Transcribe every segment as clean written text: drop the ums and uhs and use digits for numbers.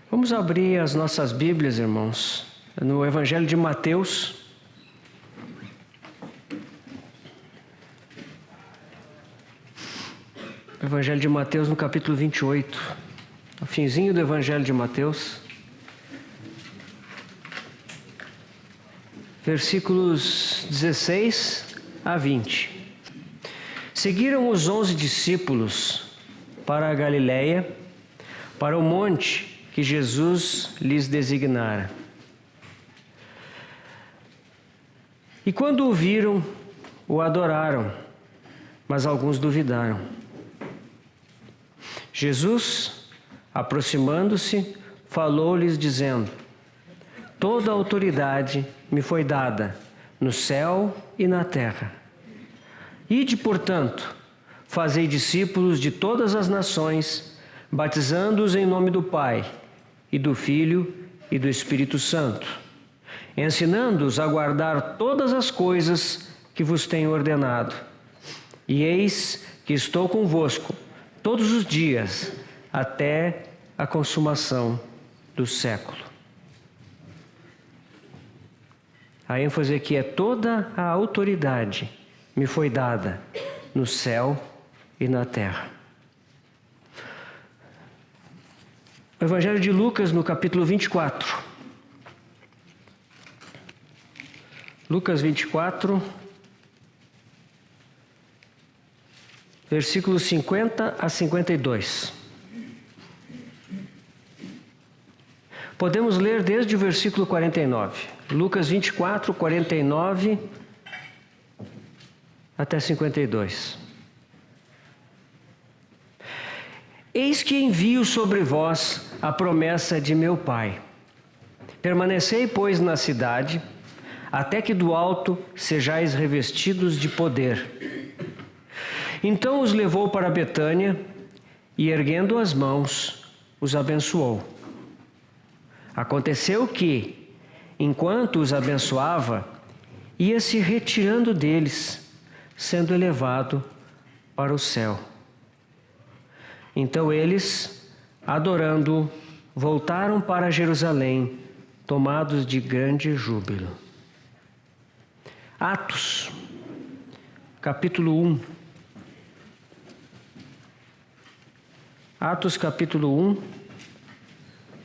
Vamos abrir as nossas Bíblias, irmãos, no Evangelho de Mateus. Evangelho de Mateus, no capítulo 28. O finzinho do Evangelho de Mateus. Versículos 16 a 20. Seguiram os 11 discípulos para a Galiléia, para o monte que Jesus lhes designara. E quando o viram, o adoraram, mas alguns duvidaram. Jesus, aproximando-se, falou-lhes dizendo: toda a autoridade me foi dada, no céu e na terra. Ide, portanto, fazei discípulos de todas as nações, batizando-os em nome do Pai, e do Filho e do Espírito Santo, ensinando-os a guardar todas as coisas que vos tenho ordenado. E eis que estou convosco todos os dias, até a consumação do século. A ênfase aqui é: toda a autoridade me foi dada no céu e na terra. O Evangelho de Lucas, no capítulo 24. Lucas 24, versículos 50 a 52. Podemos ler desde o versículo 49. Lucas 24, 49 até 52. Eis que envio sobre vós a promessa de meu Pai. Permanecei, pois, na cidade, até que do alto sejais revestidos de poder. Então os levou para Betânia e, erguendo as mãos, os abençoou. Aconteceu que, enquanto os abençoava, ia se retirando deles, sendo elevado para o céu. Então eles, adorando-o, voltaram para Jerusalém, tomados de grande júbilo. Atos, capítulo 1. Atos, capítulo 1,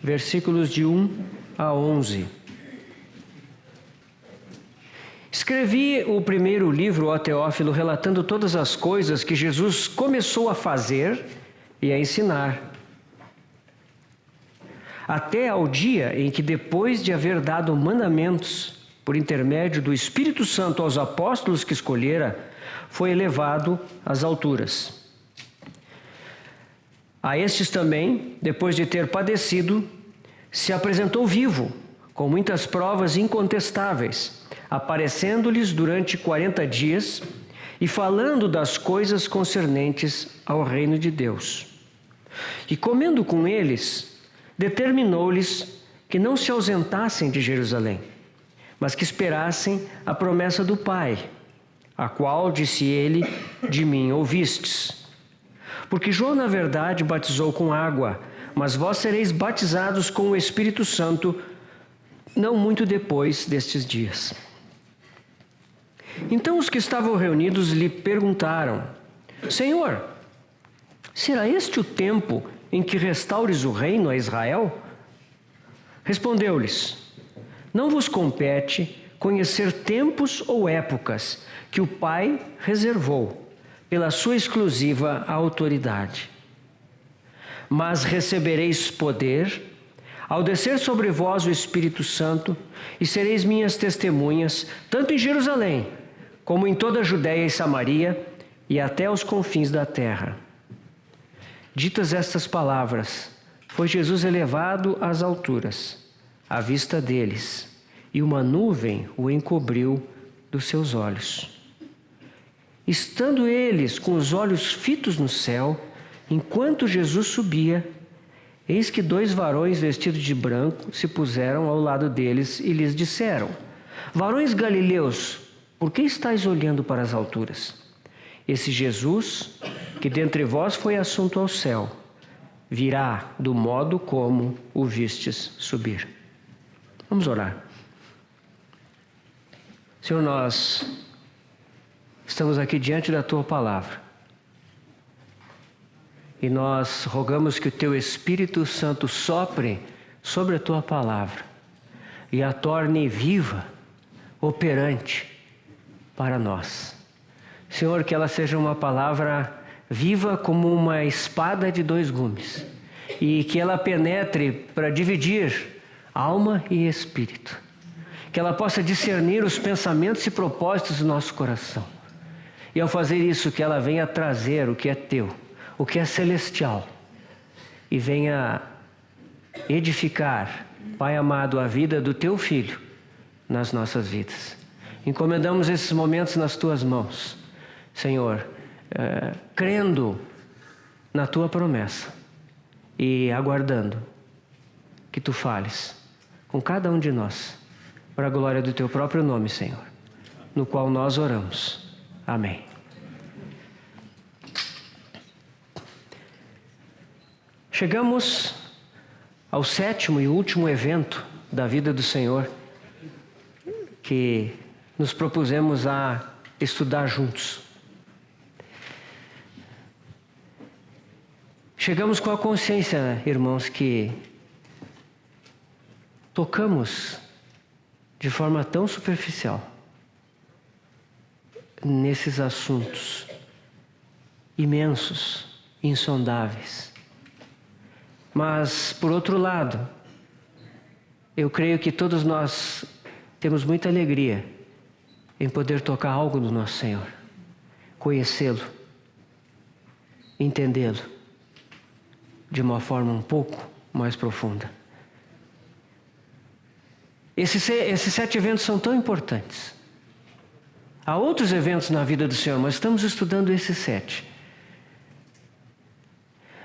versículos de 1 a 11. Escrevi o primeiro livro, ó Teófilo, relatando todas as coisas que Jesus começou a fazer e a ensinar, até ao dia em que, depois de haver dado mandamentos por intermédio do Espírito Santo aos apóstolos que escolhera, foi elevado às alturas. A estes também, depois de ter padecido, se apresentou vivo, com muitas provas incontestáveis, aparecendo-lhes durante 40 dias e falando das coisas concernentes ao reino de Deus. E comendo com eles, determinou-lhes que não se ausentassem de Jerusalém, mas que esperassem a promessa do Pai, a qual, disse ele, de mim ouvistes. Porque João, na verdade, batizou com água, mas vós sereis batizados com o Espírito Santo não muito depois destes dias. Então os que estavam reunidos lhe perguntaram: Senhor, será este o tempo em que restaures o reino a Israel? Respondeu-lhes: não vos compete conhecer tempos ou épocas que o Pai reservou pela sua exclusiva autoridade. Mas recebereis poder ao descer sobre vós o Espírito Santo, e sereis minhas testemunhas, tanto em Jerusalém, como em toda a Judéia e Samaria, e até os confins da terra. Ditas estas palavras, foi Jesus elevado às alturas, à vista deles, e uma nuvem o encobriu dos seus olhos. Estando eles com os olhos fitos no céu, enquanto Jesus subia, eis que 2 varões vestidos de branco se puseram ao lado deles e lhes disseram: varões galileus, por que estáis olhando para as alturas? Esse Jesus, que dentre vós foi assunto ao céu, virá do modo como o vistes subir. Vamos orar. Senhor, nós estamos aqui diante da Tua palavra e nós rogamos que o Teu Espírito Santo sopre sobre a Tua palavra e a torne viva, operante para nós. Senhor, que ela seja uma palavra viva como uma espada de 2 gumes e que ela penetre para dividir alma e espírito. Que ela possa discernir os pensamentos e propósitos do nosso coração. E ao fazer isso, que ela venha trazer o que é Teu, o que é celestial e venha edificar, Pai amado, a vida do Teu Filho nas nossas vidas. Encomendamos esses momentos nas Tuas mãos, Senhor, crendo na Tua promessa e aguardando que Tu fales com cada um de nós, para a glória do Teu próprio nome, Senhor, no qual nós oramos. Amém. Chegamos ao 7º e último evento da vida do Senhor que nos propusemos a estudar juntos. Chegamos com a consciência, irmãos, que tocamos de forma tão superficial nesses assuntos imensos, insondáveis. Mas, por outro lado, eu creio que todos nós temos muita alegria em poder tocar algo do nosso Senhor, conhecê-lo, entendê-lo de uma forma um pouco mais profunda. Esses 7 eventos são tão importantes. Há outros eventos na vida do Senhor, mas estamos estudando esses 7.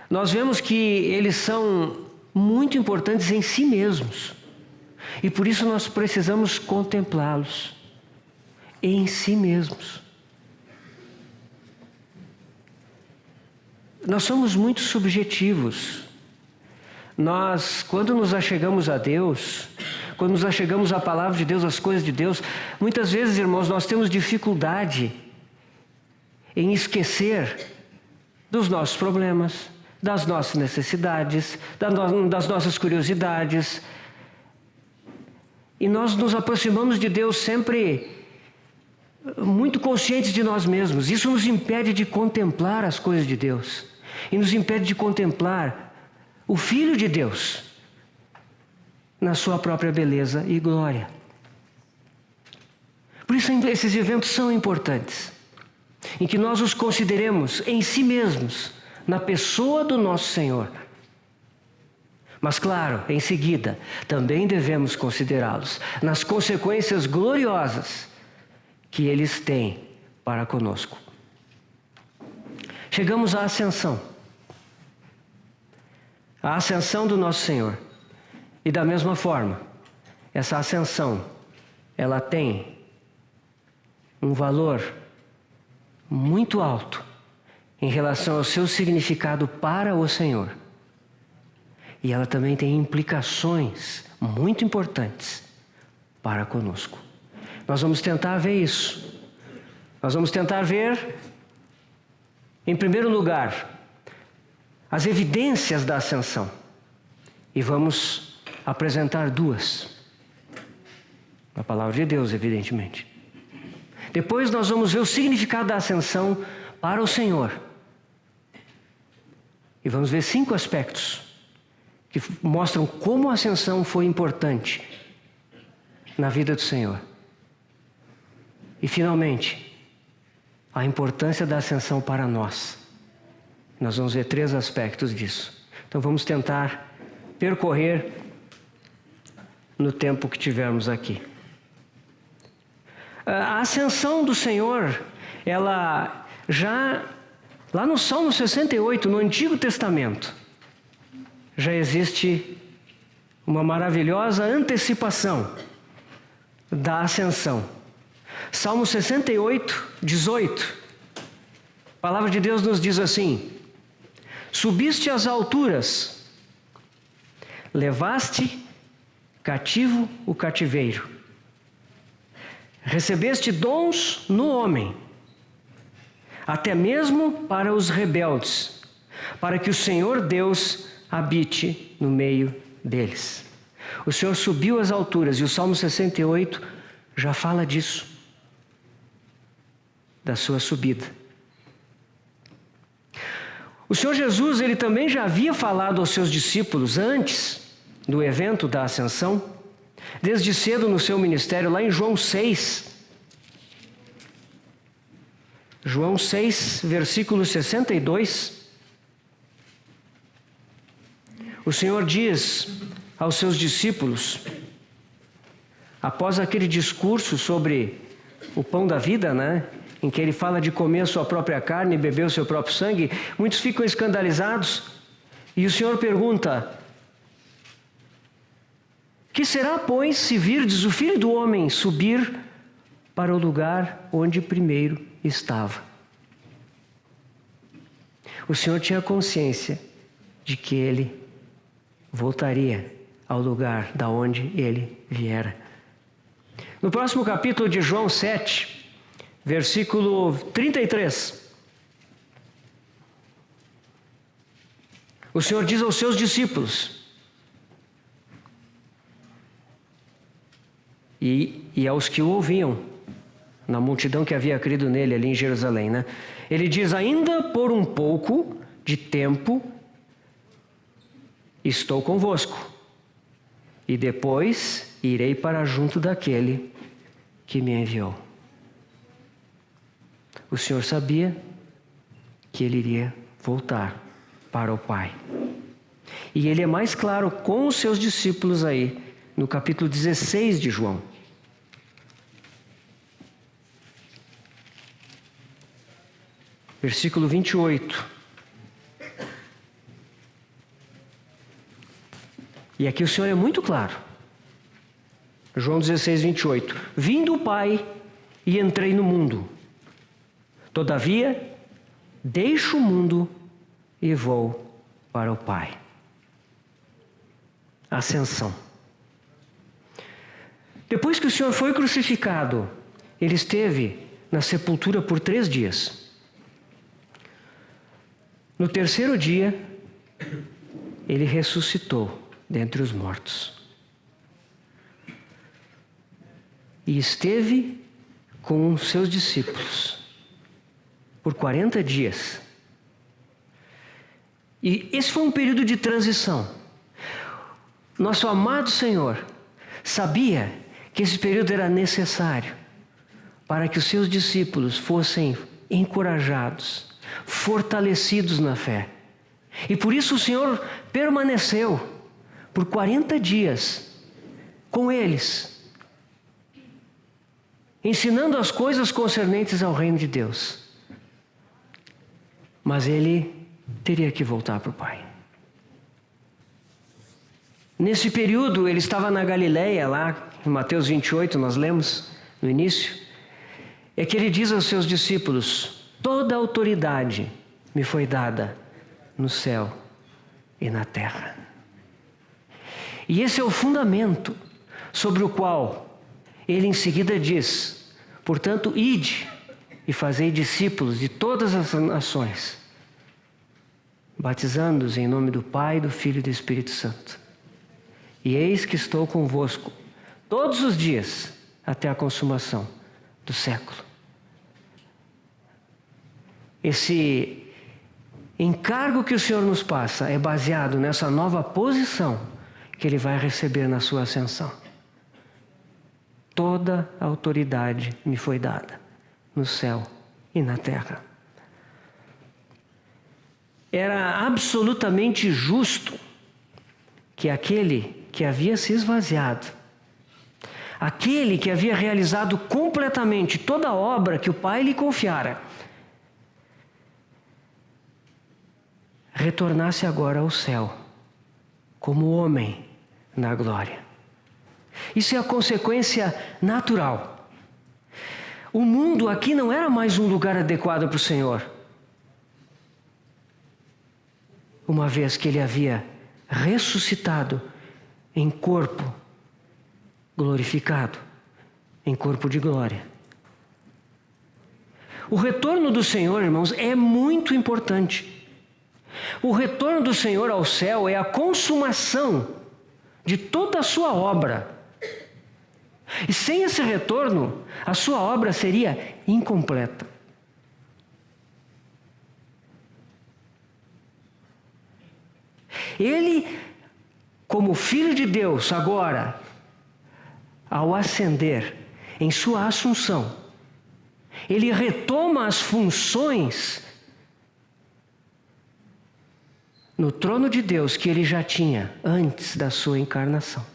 Nós vemos que eles são muito importantes em si mesmos. E por isso nós precisamos contemplá-los em si mesmos. Nós somos muito subjetivos. Nós, quando nos achegamos a Deus, quando nos achegamos à palavra de Deus, às coisas de Deus, muitas vezes, irmãos, nós temos dificuldade em esquecer dos nossos problemas, das nossas necessidades, das nossas curiosidades. E nós nos aproximamos de Deus sempre muito conscientes de nós mesmos. Isso nos impede de contemplar as coisas de Deus. E nos impede de contemplar o Filho de Deus na sua própria beleza e glória. Por isso esses eventos são importantes, em que nós os consideremos em si mesmos, na pessoa do nosso Senhor. Mas claro, em seguida, também devemos considerá-los nas consequências gloriosas que eles têm para conosco. Chegamos à ascensão. A ascensão do nosso Senhor. E da mesma forma, essa ascensão, ela tem um valor muito alto em relação ao seu significado para o Senhor. E ela também tem implicações muito importantes para conosco. Nós vamos tentar ver isso. Nós vamos tentar ver, em primeiro lugar, as evidências da ascensão. E vamos apresentar 2. A palavra de Deus, evidentemente. Depois nós vamos ver o significado da ascensão para o Senhor. E vamos ver 5 aspectos que mostram como a ascensão foi importante na vida do Senhor. E finalmente, a importância da ascensão para nós. Nós vamos ver 3 aspectos disso. Então vamos tentar percorrer no tempo que tivermos aqui. A ascensão do Senhor, ela já, lá no Salmo 68, no Antigo Testamento, já existe uma maravilhosa antecipação da ascensão. Salmo 68, 18. A palavra de Deus nos diz assim: Subiste às alturas, levaste cativo o cativeiro, recebeste dons no homem, até mesmo para os rebeldes, para que o Senhor Deus habite no meio deles. O Senhor subiu às alturas, e o Salmo 68 já fala disso, da sua subida. O Senhor Jesus, ele também já havia falado aos seus discípulos antes do evento da ascensão, desde cedo no seu ministério, lá em João 6. João 6, versículo 62. O Senhor diz aos seus discípulos, após aquele discurso sobre o pão da vida, em que ele fala de comer a sua própria carne e beber o seu próprio sangue, muitos ficam escandalizados, e o Senhor pergunta: que será, pois, se virdes o Filho do Homem subir para o lugar onde primeiro estava? O Senhor tinha consciência de que ele voltaria ao lugar da onde ele viera. No próximo capítulo de João 7, versículo 33, o Senhor diz aos seus discípulos e aos que o ouviam, na multidão que havia crido nele ali em Jerusalém, Ele diz: ainda por um pouco de tempo estou convosco, e depois irei para junto daquele que me enviou. O Senhor sabia que ele iria voltar para o Pai. E ele é mais claro com os seus discípulos aí, no capítulo 16 de João. Versículo 28. E aqui o Senhor é muito claro. João 16, 28. Vim do Pai e entrei no mundo. Todavia, deixo o mundo e vou para o Pai. Ascensão. Depois que o Senhor foi crucificado, ele esteve na sepultura por 3 dias. No terceiro dia, ele ressuscitou dentre os mortos. E esteve com os seus discípulos por 40 dias. E esse foi um período de transição. Nosso amado Senhor sabia que esse período era necessário para que os seus discípulos fossem encorajados, fortalecidos na fé. E por isso o Senhor permaneceu por 40 dias com eles, ensinando as coisas concernentes ao reino de Deus. Mas ele teria que voltar para o Pai. Nesse período ele estava na Galileia, lá em Mateus 28, nós lemos no início, é que ele diz aos seus discípulos: toda a autoridade me foi dada no céu e na terra. E esse é o fundamento sobre o qual ele em seguida diz: portanto, ide e fazei discípulos de todas as nações, batizando-os em nome do Pai, do Filho e do Espírito Santo. E eis que estou convosco todos os dias até a consumação do século. Esse encargo que o Senhor nos passa é baseado nessa nova posição que ele vai receber na sua ascensão. Toda a autoridade me foi dada no céu e na terra. Era absolutamente justo que aquele que havia se esvaziado, aquele que havia realizado completamente toda a obra que o Pai lhe confiara, retornasse agora ao céu, como homem na glória. Isso é a consequência natural. O mundo aqui não era mais um lugar adequado para o Senhor. uma vez que ele havia ressuscitado em corpo glorificado, em corpo de glória. O retorno do Senhor, irmãos, é muito importante. O retorno do Senhor ao céu é a consumação de toda a sua obra. E sem esse retorno, a sua obra seria incompleta. Ele, como Filho de Deus, agora, ao ascender em sua assunção, ele retoma as funções no trono de Deus que ele já tinha antes da sua encarnação.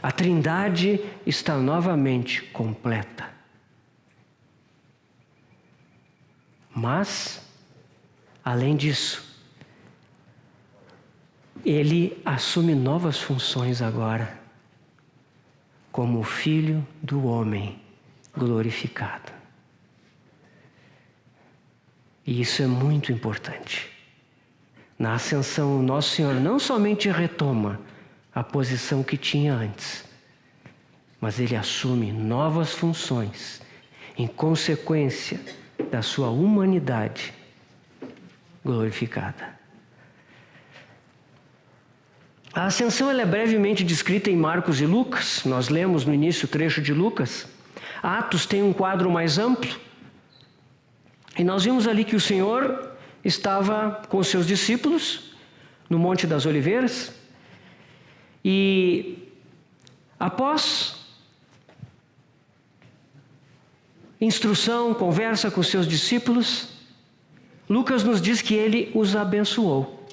A Trindade está novamente completa. Mas, além disso, ele assume novas funções agora, como o Filho do Homem glorificado. E isso é muito importante. Na ascensão, o nosso Senhor não somente retoma a posição que tinha antes, mas ele assume novas funções em consequência da sua humanidade glorificada. A ascensão ela é brevemente descrita em Marcos e Lucas. Nós lemos no início o trecho de Lucas. Atos tem um quadro mais amplo. E nós vimos ali que o Senhor estava com os seus discípulos no Monte das Oliveiras. E após instrução, conversa com os seus discípulos, Lucas nos diz que ele os abençoou.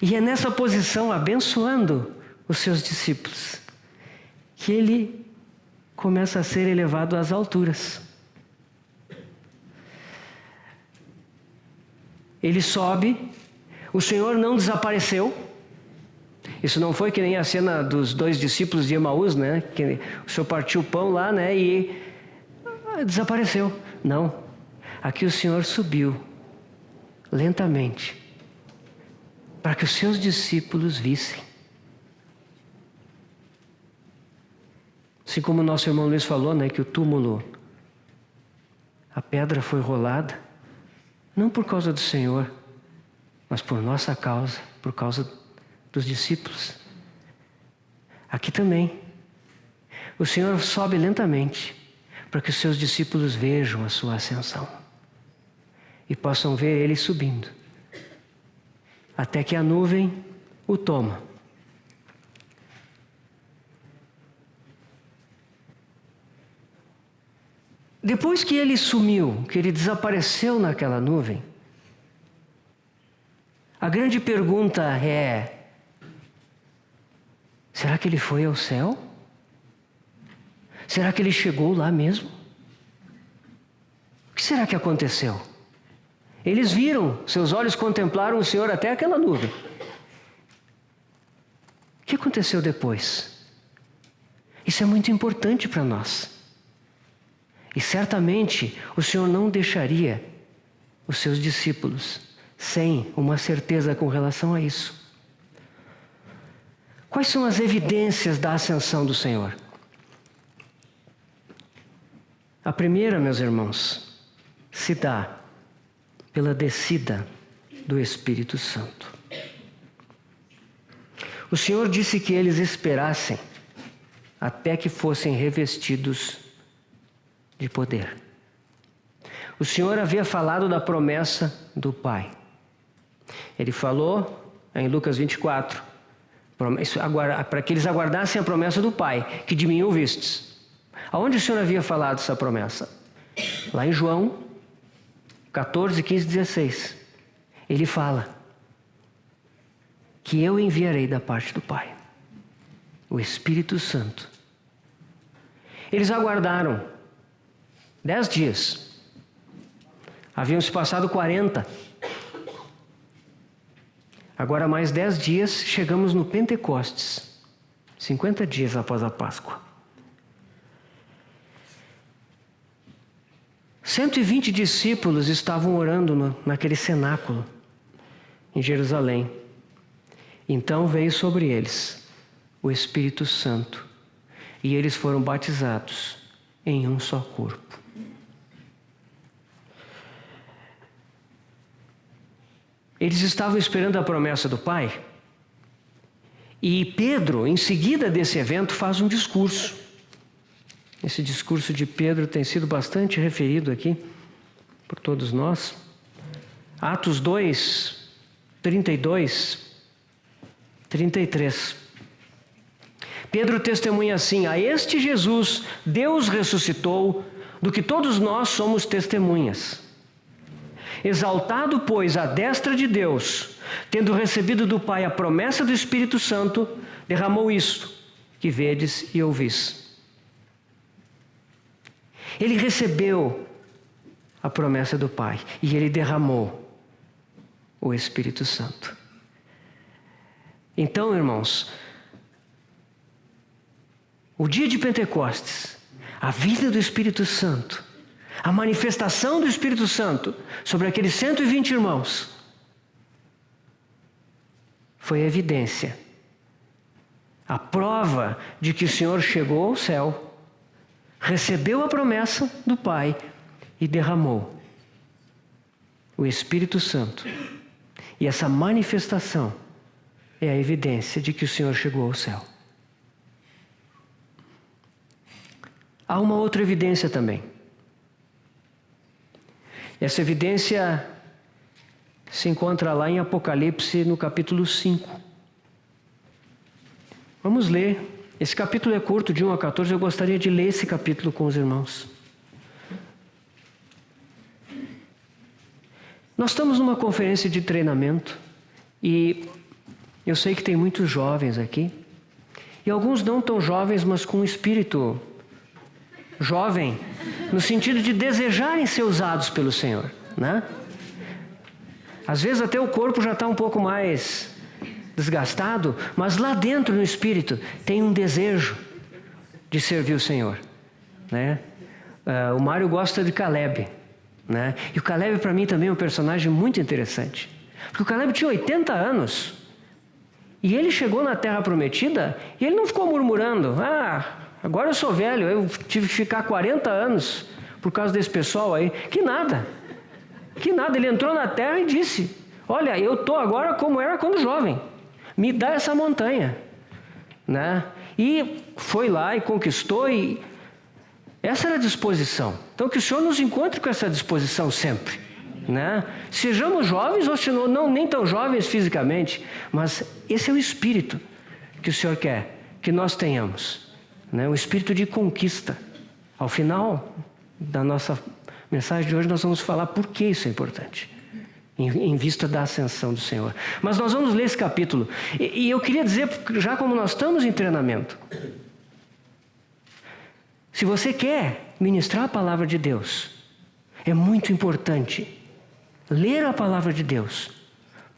E é nessa posição, abençoando os seus discípulos, que ele começa a ser elevado às alturas. Ele sobe, o Senhor não desapareceu. Isso não foi que nem a cena dos 2 discípulos de Emaús, né? Que o Senhor partiu o pão lá, né? E desapareceu. Não. Aqui o Senhor subiu, lentamente, para que os seus discípulos vissem. Assim como o nosso irmão Luiz falou, né, que o túmulo, a pedra foi rolada, não por causa do Senhor, mas por nossa causa, por causa dos discípulos. Aqui também, o Senhor sobe lentamente, para que os seus discípulos vejam a sua ascensão e possam ver ele subindo, até que a nuvem o toma. Depois que ele sumiu, que ele desapareceu naquela nuvem, a grande pergunta é: será que ele foi ao céu? Será que ele chegou lá mesmo? O que será que aconteceu? Eles viram, seus olhos contemplaram o Senhor até aquela nuvem. O que aconteceu depois? Isso é muito importante para nós. E certamente o Senhor não deixaria os seus discípulos sem uma certeza com relação a isso. Quais são as evidências da ascensão do Senhor? A primeira, meus irmãos, se dá pela descida do Espírito Santo. O Senhor disse que eles esperassem até que fossem revestidos de poder. O Senhor havia falado da promessa do Pai. Ele falou em Lucas 24, para que eles aguardassem a promessa do Pai, que de mim ouvistes. Aonde o Senhor havia falado essa promessa? Lá em João 14, 15, 16. Ele fala que eu enviarei da parte do Pai o Espírito Santo. Eles aguardaram 10 dias. Haviam se passado 40. Agora mais 10 dias, chegamos no Pentecostes. 50 dias após a Páscoa. 120 discípulos estavam orando naquele cenáculo em Jerusalém. Então veio sobre eles o Espírito Santo e eles foram batizados em um só corpo. Eles estavam esperando a promessa do Pai. E Pedro, em seguida desse evento, faz um discurso. Esse discurso de Pedro tem sido bastante referido aqui por todos nós. Atos 2, 32, 33. Pedro testemunha assim: a este Jesus Deus ressuscitou, do que todos nós somos testemunhas. Exaltado, pois, à destra de Deus, tendo recebido do Pai a promessa do Espírito Santo, derramou isto que vedes e ouvis. Ele recebeu a promessa do Pai e ele derramou o Espírito Santo. Então, irmãos, o dia de Pentecostes, a vinda do Espírito Santo, a manifestação do Espírito Santo sobre aqueles 120 irmãos, foi a evidência, a prova de que o Senhor chegou ao céu, recebeu a promessa do Pai e derramou o Espírito Santo. E essa manifestação é a evidência de que o Senhor chegou ao céu. Há uma outra evidência também. Essa evidência se encontra lá em Apocalipse, no capítulo 5. Vamos ler. Esse capítulo é curto, de 1 a 14. Eu gostaria de ler esse capítulo com os irmãos. Nós estamos numa conferência de treinamento e eu sei que tem muitos jovens aqui. E alguns não tão jovens, mas com um espírito jovem, no sentido de desejarem ser usados pelo Senhor, né? Às vezes até o corpo já está um pouco mais desgastado, mas lá dentro no espírito tem um desejo de servir o Senhor, né? O Mário gosta de Caleb, né? E o Caleb para mim também é um personagem muito interessante, porque o Caleb tinha 80 anos e ele chegou na Terra Prometida e ele não ficou murmurando: agora eu sou velho, eu tive que ficar 40 anos por causa desse pessoal aí. Que nada. Ele entrou na terra e disse: olha, eu estou agora como era quando jovem. Me dá essa montanha. Né? E foi lá e conquistou. E essa era a disposição. Então que o Senhor nos encontre com essa disposição sempre. Né? Sejamos jovens ou se não nem tão jovens fisicamente. Mas esse é o espírito que o Senhor quer que nós tenhamos. O espírito de conquista. Ao final da nossa mensagem de hoje nós vamos falar por que isso é importante, em vista da ascensão do Senhor. Mas nós vamos ler esse capítulo. E eu queria dizer, já como nós estamos em treinamento, se você quer ministrar a palavra de Deus, é muito importante ler a palavra de Deus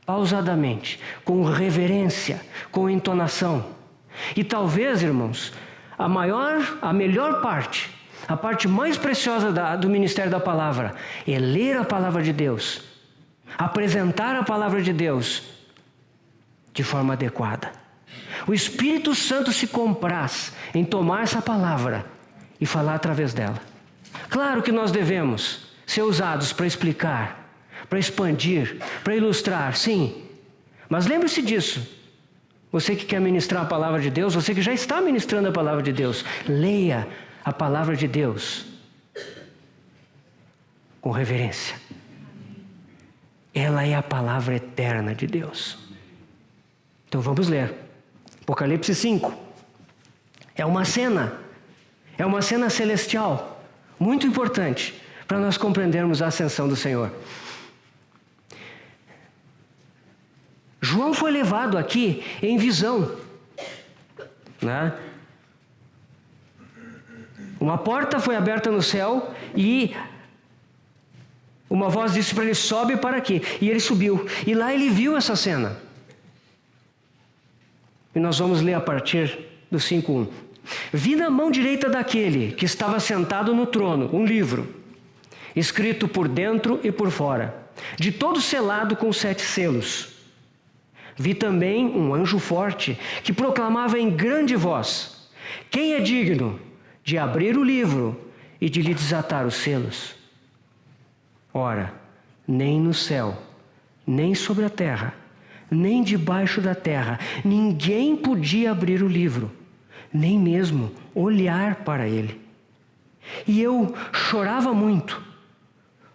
pausadamente, com reverência, com entonação. E talvez, irmãos, a melhor parte, a parte mais preciosa do ministério da palavra é ler a palavra de Deus, apresentar a palavra de Deus de forma adequada. O Espírito Santo se compraz em tomar essa palavra e falar através dela. Claro que nós devemos ser usados para explicar, para expandir, para ilustrar, sim. Mas lembre-se disso. Você que quer ministrar a palavra de Deus, você que já está ministrando a palavra de Deus, leia a palavra de Deus com reverência. Ela é a palavra eterna de Deus. Então vamos ler. Apocalipse 5. É uma cena celestial, muito importante para nós compreendermos a ascensão do Senhor. João foi levado aqui em visão, né? Uma porta foi aberta no céu e uma voz disse para ele: sobe para aqui. E ele subiu. E lá ele viu essa cena. E nós vamos ler a partir do 5:1. Vi na mão direita daquele que estava sentado no trono um livro, escrito por dentro e por fora, de todo selado com 7 selos. Vi também um anjo forte que proclamava em grande voz: quem é digno de abrir o livro e de lhe desatar os selos? Ora, nem no céu, nem sobre a terra, nem debaixo da terra, ninguém podia abrir o livro, nem mesmo olhar para ele. E eu chorava muito,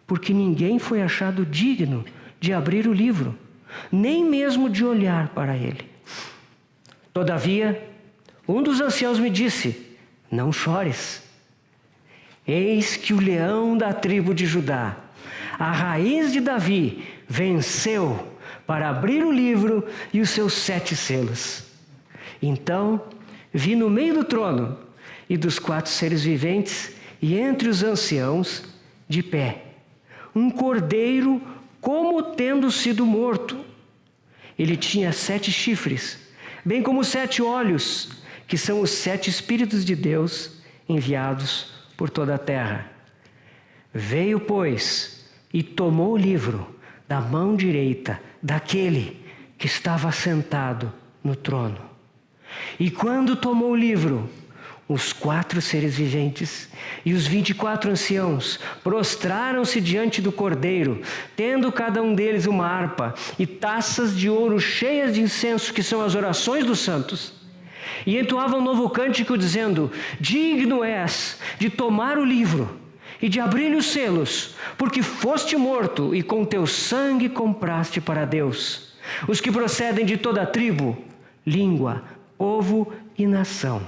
porque ninguém foi achado digno de abrir o livro, nem mesmo de olhar para ele. Todavia, um dos anciãos me disse: não chores. Eis que o leão da tribo de Judá, a raiz de Davi, venceu para abrir o livro e os seus 7 selos. Então vi no meio do trono e dos 4 seres viventes e entre os anciãos, de pé, um cordeiro como tendo sido morto. Ele tinha 7 chifres, bem como 7 olhos, que são os 7 Espíritos de Deus enviados por toda a terra. Veio, pois, e tomou o livro da mão direita daquele que estava sentado no trono. E quando tomou o livro, os 4 seres viventes e os 24 anciãos prostraram-se diante do cordeiro, tendo cada um deles uma harpa e taças de ouro cheias de incenso, que são as orações dos santos. E entoavam um novo cântico, dizendo: digno és de tomar o livro e de abrir os selos, porque foste morto e com teu sangue compraste para Deus os que procedem de toda a tribo, língua, povo e nação.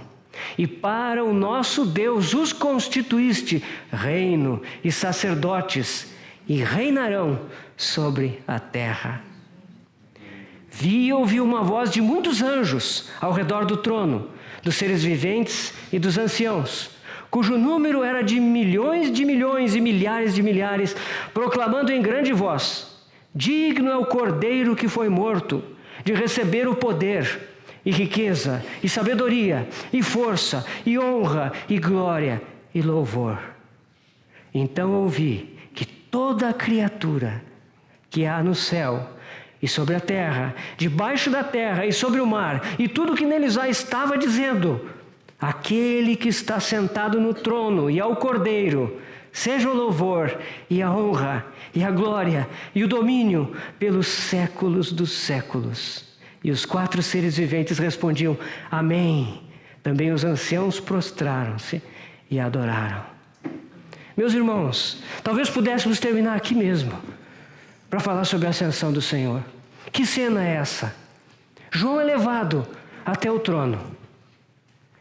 E para o nosso Deus os constituíste reino e sacerdotes, e reinarão sobre a terra. Vi e ouvi uma voz de muitos anjos ao redor do trono, dos seres viventes e dos anciãos, cujo número era de milhões e milhares de milhares, proclamando em grande voz: digno é o cordeiro que foi morto de receber o poder, e riqueza, e sabedoria, e força, e honra, e glória, e louvor. Então ouvi que toda a criatura que há no céu e sobre a terra, debaixo da terra e sobre o mar, e tudo que neles há, estava dizendo: aquele que está sentado no trono e ao Cordeiro, seja o louvor, e a honra, e a glória, e o domínio pelos séculos dos séculos. E os 4 seres viventes respondiam: amém. Também os anciãos prostraram-se e adoraram. Meus irmãos, talvez pudéssemos terminar aqui mesmo, para falar sobre a ascensão do Senhor. Que cena é essa? João é levado até o trono,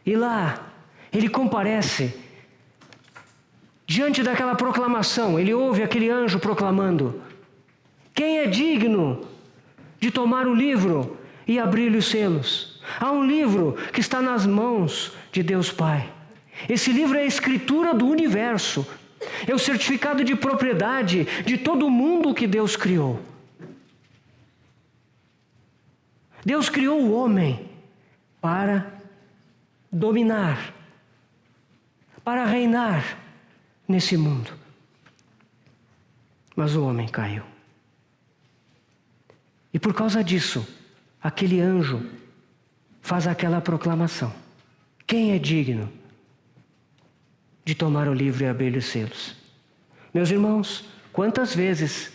e lá ele comparece diante daquela proclamação. Ele ouve aquele anjo proclamando: quem é digno de tomar o livro e abrir-lhe os selos? Há um livro que está nas mãos de Deus Pai. Esse livro é a escritura do universo, é o certificado de propriedade de todo o mundo que Deus criou. Deus criou o homem para dominar, para reinar nesse mundo. Mas o homem caiu. E por causa disso, aquele anjo faz aquela proclamação: quem é digno de tomar o livro e abrir os selos? Meus irmãos, quantas vezes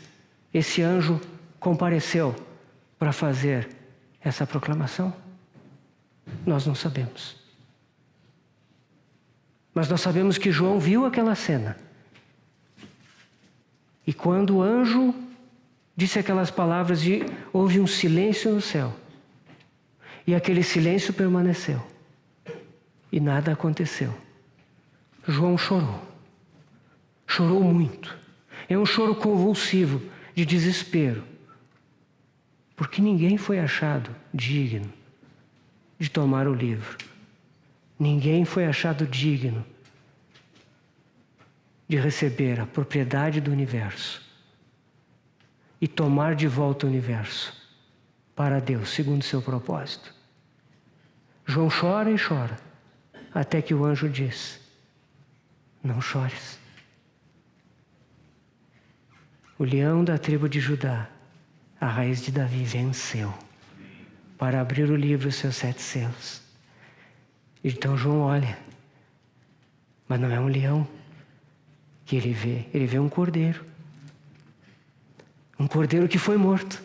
esse anjo compareceu para fazer essa proclamação? Nós não sabemos. Mas nós sabemos que João viu aquela cena. E quando o anjo disse aquelas palavras, houve um silêncio no céu. E aquele silêncio permaneceu. E nada aconteceu. João chorou. Chorou muito. É um choro convulsivo, de desespero. Porque ninguém foi achado digno de tomar o livro. Ninguém foi achado digno de receber a propriedade do universo e tomar de volta o universo para Deus, segundo seu propósito. João chora e chora, até que o anjo diz: não chores. o leão da tribo de Judá, a raiz de Davi, venceu para abrir o livro e os seus 7 selos. Então João olha, mas não é um leão que ele vê um cordeiro. Um cordeiro que foi morto.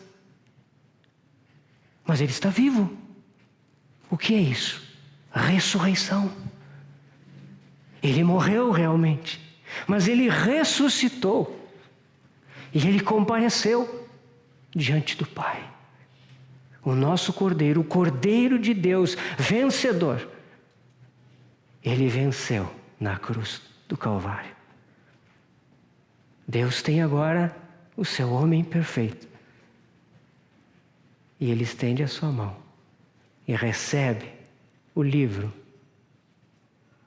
Mas ele está vivo. O que é isso? Ressurreição. Ele morreu realmente, mas ele ressuscitou. E ele compareceu diante do Pai. O nosso Cordeiro, o Cordeiro de Deus, vencedor. Ele venceu na cruz do Calvário. Deus tem agora o seu homem perfeito. E ele estende a sua mão e recebe o livro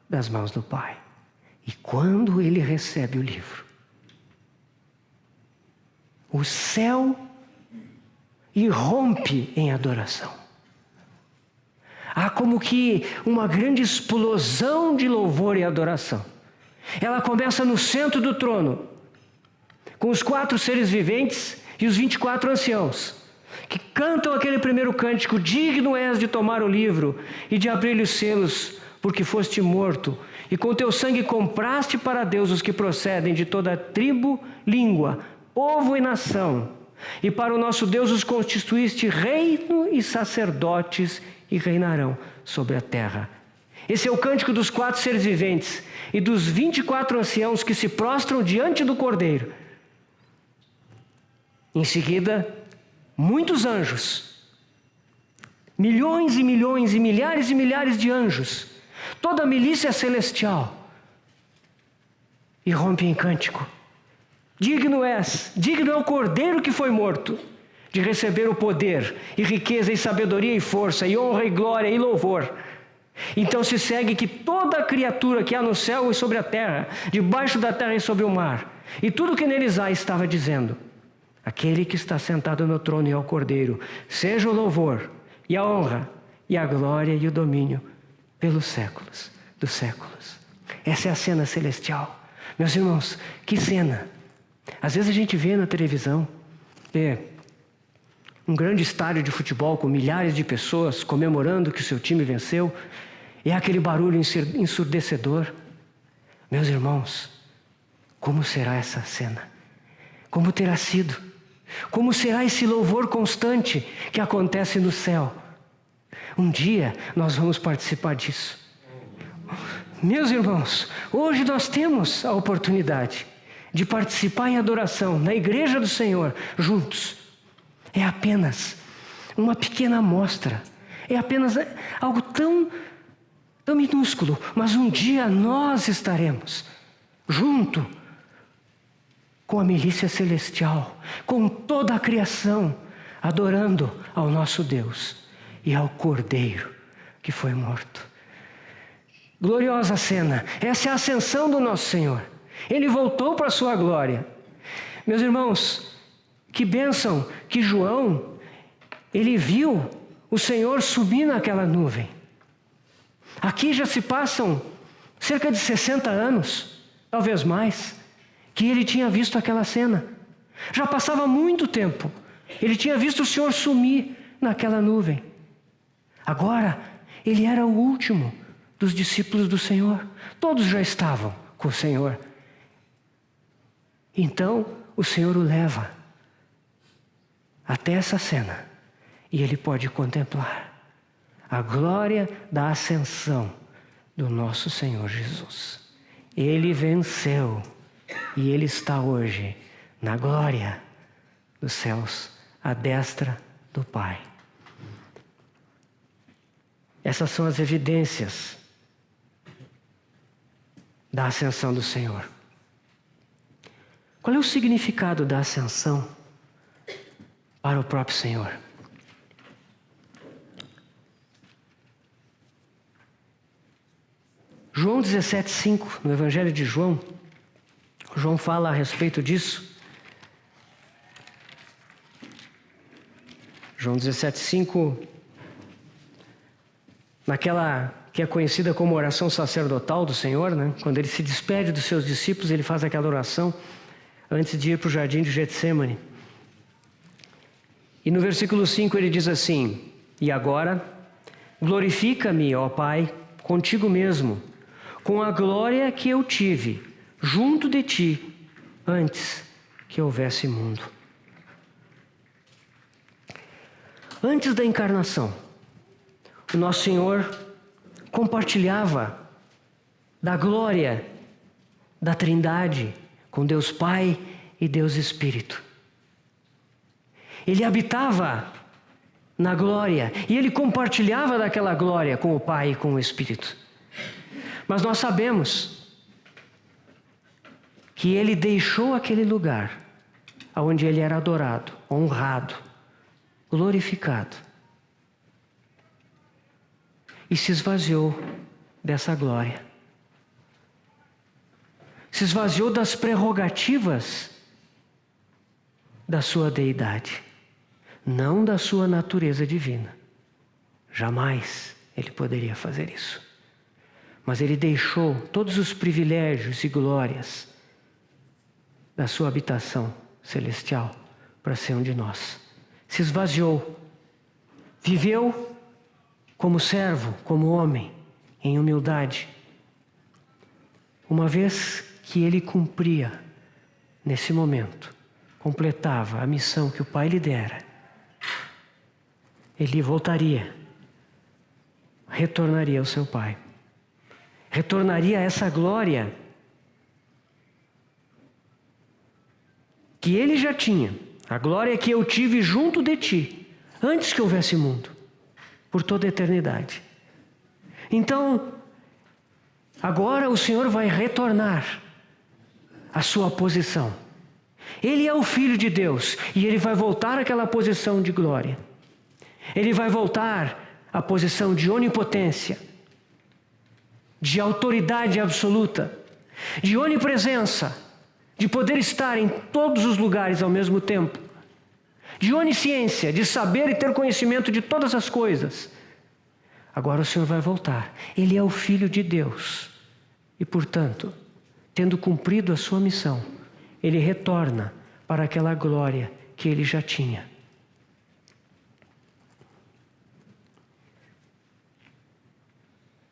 das mãos do Pai. E quando ele recebe o livro, o céu irrompe em adoração. Há como que uma grande explosão de louvor e adoração. Ela começa no centro do trono, com os 4 seres viventes e os 24 anciãos, que cantam aquele primeiro cântico: digno és de tomar o livro e de abrir-lhe os selos, porque foste morto, e com teu sangue compraste para Deus os que procedem de toda tribo, língua, povo e nação, e para o nosso Deus os constituíste reino e sacerdotes, e reinarão sobre a terra. Esse é o cântico dos 4 seres viventes e dos 24 anciãos que se prostram diante do Cordeiro. Em seguida, muitos anjos, milhões e milhões e milhares de anjos, toda a milícia celestial, irrompe em cântico. Digno é o Cordeiro que foi morto, de receber o poder, e riqueza, e sabedoria, e força, e honra, e glória, e louvor. Então se segue que toda a criatura que há no céu e sobre a terra, debaixo da terra e sobre o mar, e tudo que neles há, estava dizendo: aquele que está sentado no trono e ao Cordeiro, seja o louvor, e a honra, e a glória, e o domínio, pelos séculos dos séculos. Essa é a cena celestial. Meus irmãos, que cena! Às vezes a gente vê na televisão, um grande estádio de futebol com milhares de pessoas comemorando que o seu time venceu, e aquele barulho ensurdecedor. Meus irmãos, como será essa cena? Como terá sido? Como será esse louvor constante que acontece no céu? Um dia nós vamos participar disso. Meus irmãos, hoje nós temos a oportunidade de participar em adoração na igreja do Senhor, juntos. É apenas uma pequena amostra, é apenas algo tão minúsculo, mas um dia nós estaremos junto com a milícia celestial, com toda a criação, adorando ao nosso Deus e ao Cordeiro que foi morto. Gloriosa cena, essa é a ascensão do nosso Senhor. Ele voltou para a sua glória. Meus irmãos, que bênção que João, ele viu o Senhor subir naquela nuvem. Aqui já se passam cerca de 60 anos, talvez mais, que ele tinha visto aquela cena. Já passava muito tempo. Ele tinha visto o Senhor sumir naquela nuvem. Agora, ele era o último dos discípulos do Senhor. Todos já estavam com o Senhor. Então, o Senhor o leva até essa cena, e ele pode contemplar a glória da ascensão do nosso Senhor Jesus. Ele venceu, e ele está hoje na glória dos céus, à destra do Pai. Essas são as evidências da ascensão do Senhor. Qual é o significado da ascensão para o próprio Senhor? João 17,5, no Evangelho de João, João fala a respeito disso. João 17,5, naquela que é conhecida como oração sacerdotal do Senhor, né? Quando ele se despede dos seus discípulos, ele faz aquela oração. antes de ir para o jardim de Getsêmani. E no versículo 5 ele diz assim: e agora, glorifica-me, ó Pai, contigo mesmo, com a glória que eu tive junto de ti, antes que houvesse mundo. Antes da encarnação, o nosso Senhor compartilhava da glória da Trindade com Deus Pai e Deus Espírito. Ele habitava na glória e ele compartilhava daquela glória com o Pai e com o Espírito. Mas nós sabemos que ele deixou aquele lugar onde ele era adorado, honrado, glorificado, e se esvaziou dessa glória. Se esvaziou das prerrogativas da sua deidade, não da sua natureza divina. Jamais ele poderia fazer isso. Mas ele deixou todos os privilégios e glórias da sua habitação celestial para ser um de nós. Se esvaziou, viveu como servo, como homem, em humildade. Uma vez que ele cumpria, nesse momento, completava a missão que o Pai lhe dera, ele voltaria, retornaria ao seu Pai, retornaria a essa glória que ele já tinha, a glória que eu tive junto de ti, antes que houvesse mundo, por toda a eternidade. Então, agora o Senhor vai retornar à sua posição. Ele é o Filho de Deus e ele vai voltar àquela posição de glória. Ele vai voltar à posição de onipotência, de autoridade absoluta, de onipresença, de poder estar em todos os lugares ao mesmo tempo, de onisciência, de saber e ter conhecimento de todas as coisas. Agora o Senhor vai voltar. Ele é o Filho de Deus e, portanto, tendo cumprido a sua missão, ele retorna para aquela glória que ele já tinha.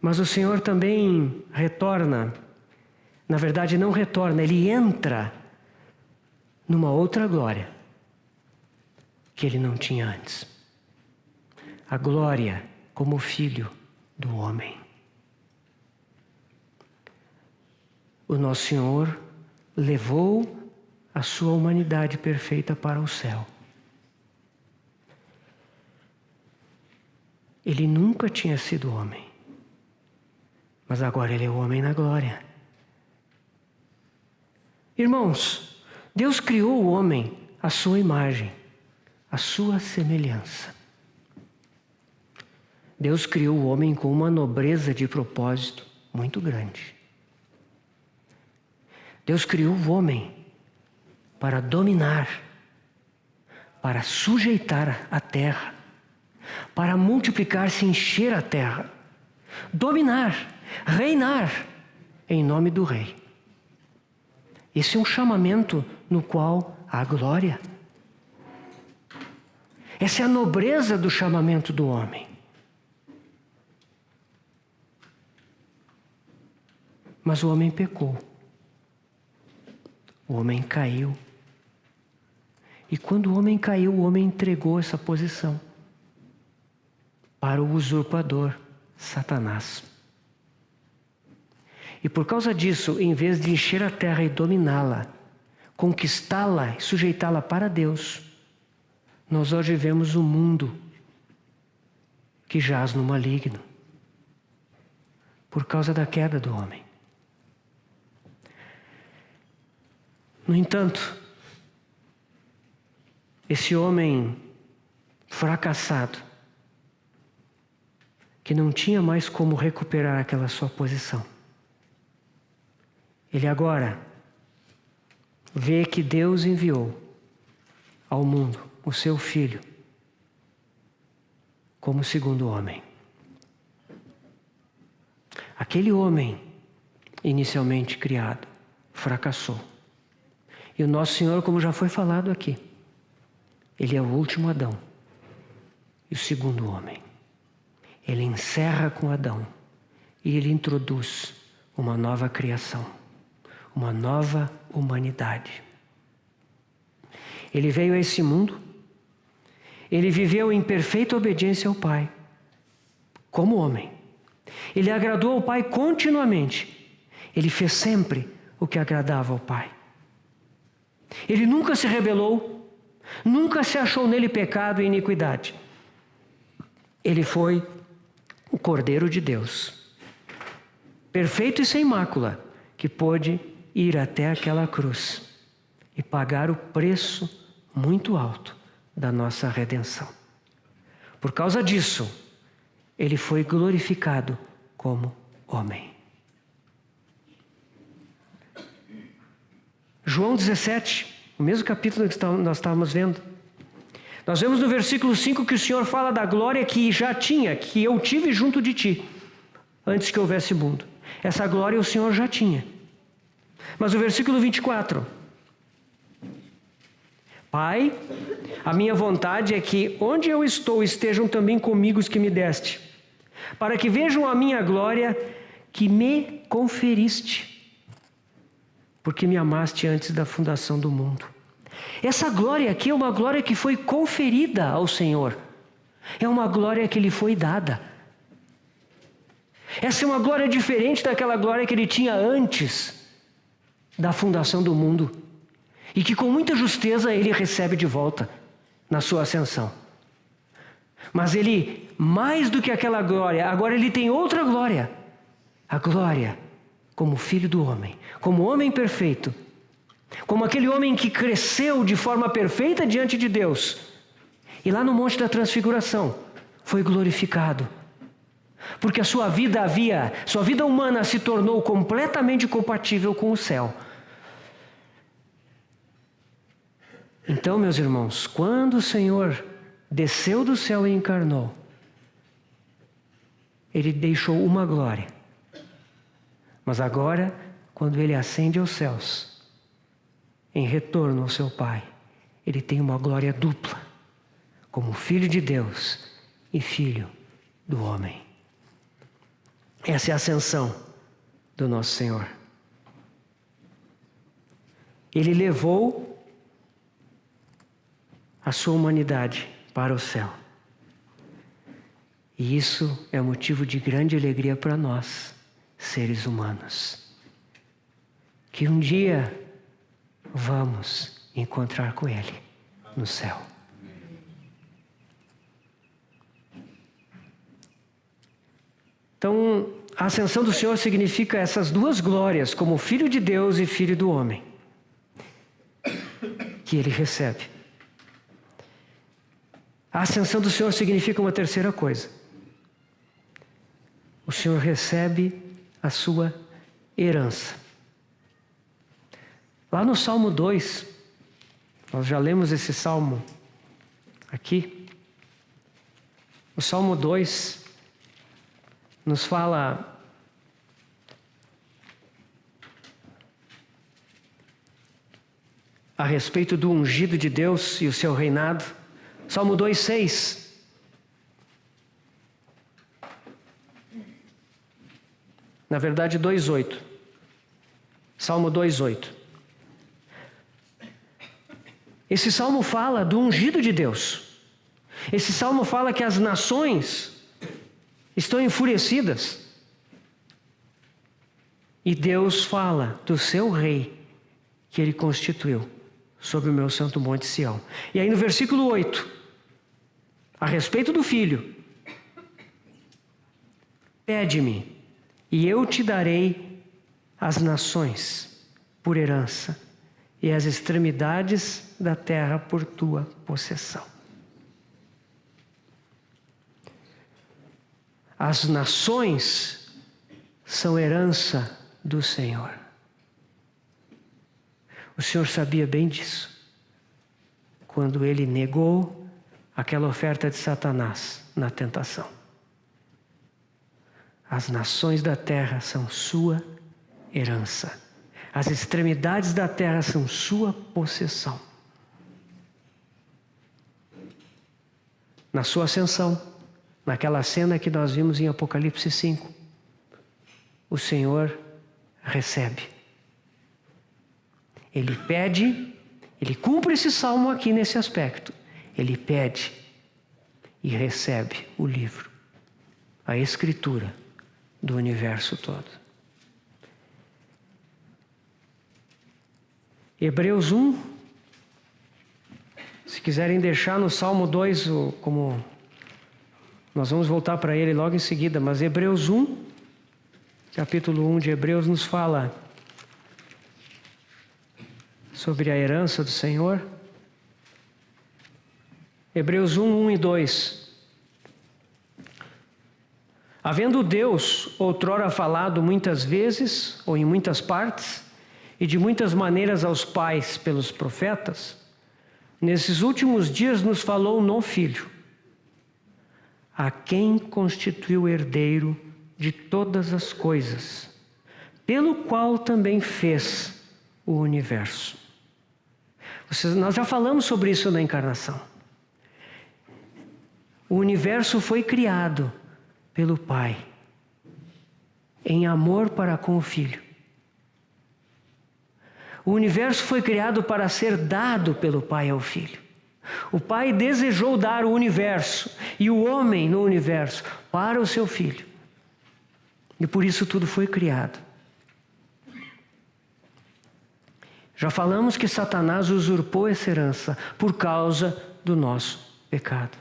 Mas o Senhor também retorna, na verdade não retorna, ele entra numa outra glória que ele não tinha antes. A glória como filho do homem. O nosso Senhor levou a sua humanidade perfeita para o céu. Ele nunca tinha sido homem, mas agora ele é o homem na glória. Irmãos, Deus criou o homem à sua imagem, à sua semelhança. Deus criou o homem com uma nobreza de propósito muito grande. Deus criou o homem para dominar, para sujeitar a terra, para multiplicar-se e encher a terra, dominar, reinar em nome do Rei. Esse é um chamamento no qual há glória. Essa é a nobreza do chamamento do homem. Mas o homem pecou. O homem caiu. E quando o homem caiu, o homem entregou essa posição para o usurpador, Satanás. E por causa disso, em vez de encher a terra e dominá-la, conquistá-la e sujeitá-la para Deus, nós hoje vemos um mundo que jaz no maligno, por causa da queda do homem. No entanto, esse homem fracassado, que não tinha mais como recuperar aquela sua posição, ele agora vê que Deus enviou ao mundo o seu Filho como segundo homem. Aquele homem inicialmente criado fracassou. E o nosso Senhor, como já foi falado aqui, Ele é o último Adão e o segundo homem. Ele encerra com Adão e Ele introduz uma nova criação, uma nova humanidade. Ele veio a esse mundo, Ele viveu em perfeita obediência ao Pai, como homem. Ele agradou ao Pai continuamente. Ele fez sempre o que agradava ao Pai. Ele nunca se rebelou, nunca se achou nele pecado e iniquidade. Ele foi o Cordeiro de Deus, perfeito e sem mácula, que pôde ir até aquela cruz e pagar o preço muito alto da nossa redenção. Por causa disso, Ele foi glorificado como homem. João 17, o mesmo capítulo que nós estávamos vendo. Nós vemos no versículo 5 que o Senhor fala da glória que já tinha, que eu tive junto de ti, antes que houvesse mundo. Essa glória o Senhor já tinha. Mas o versículo 24. Pai, a minha vontade é que onde eu estou estejam também comigo os que me deste, para que vejam a minha glória que me conferiste, porque me amaste antes da fundação do mundo. Essa glória aqui é uma glória que foi conferida ao Senhor. É uma glória que lhe foi dada. Essa é uma glória diferente daquela glória que ele tinha antes da fundação do mundo. E que com muita justeza ele recebe de volta na sua ascensão. Mas ele, mais do que aquela glória, agora ele tem outra glória. A glória como filho do homem, como homem perfeito, como aquele homem que cresceu de forma perfeita diante de Deus. E lá no Monte da Transfiguração foi glorificado. Porque a sua vida humana se tornou completamente compatível com o céu. Então, meus irmãos, quando o Senhor desceu do céu e encarnou, Ele deixou uma glória. Mas agora, quando Ele ascende aos céus, em retorno ao seu Pai, Ele tem uma glória dupla, como Filho de Deus e Filho do homem. Essa é a ascensão do nosso Senhor. Ele levou a sua humanidade para o céu. E isso é motivo de grande alegria para nós, seres humanos. Que um dia vamos encontrar com Ele no céu. Então, a ascensão do Senhor significa essas duas glórias, como Filho de Deus e Filho do homem, que Ele recebe. A ascensão do Senhor significa uma terceira coisa. O Senhor recebe a sua herança. Lá no Salmo 2, nós já lemos esse salmo aqui. O Salmo 2 nos fala a respeito do ungido de Deus e o seu reinado. Salmo 2:6. Na verdade, 2:8. Salmo 2:8. Esse salmo fala do ungido de Deus. Esse salmo fala que as nações estão enfurecidas. E Deus fala do seu rei que Ele constituiu sobre o meu santo monte Sião. E aí no versículo 8, a respeito do Filho: pede-me, e eu te darei as nações por herança, e as extremidades da terra por tua possessão. As nações são herança do Senhor. O Senhor sabia bem disso, quando Ele negou aquela oferta de Satanás na tentação. As nações da terra são sua herança. As extremidades da terra são sua possessão. Na sua ascensão, naquela cena que nós vimos em Apocalipse 5, o Senhor recebe. Ele pede, ele cumpre esse salmo aqui nesse aspecto. Ele pede e recebe o livro, a escritura do universo todo. Hebreus 1, se quiserem deixar no Salmo 2, como nós vamos voltar para ele logo em seguida, mas Hebreus 1, capítulo 1 de Hebreus nos fala sobre a herança do Senhor. Hebreus 1, 1 e 2. Havendo Deus outrora falado muitas vezes, ou em muitas partes, e de muitas maneiras aos pais pelos profetas, nesses últimos dias nos falou no Filho, a quem constituiu herdeiro de todas as coisas, pelo qual também fez o universo. Nós já falamos sobre isso na encarnação. O universo foi criado pelo Pai, em amor para com o Filho. O universo foi criado para ser dado pelo Pai ao Filho. O Pai desejou dar o universo e o homem no universo para o seu Filho. E por isso tudo foi criado. Já falamos que Satanás usurpou essa herança por causa do nosso pecado.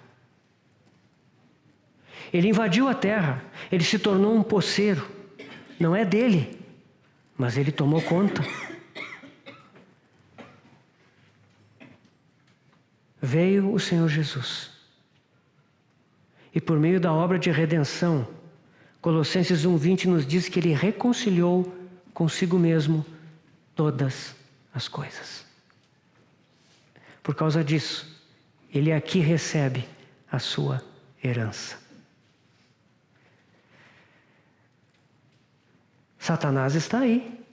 Ele invadiu a terra, ele se tornou um poceiro. Não é dele, mas ele tomou conta. Veio o Senhor Jesus. E por meio da obra de redenção, Colossenses 1:20 nos diz que ele reconciliou consigo mesmo todas as coisas. Por causa disso, ele aqui recebe a sua herança. Satanás está aí.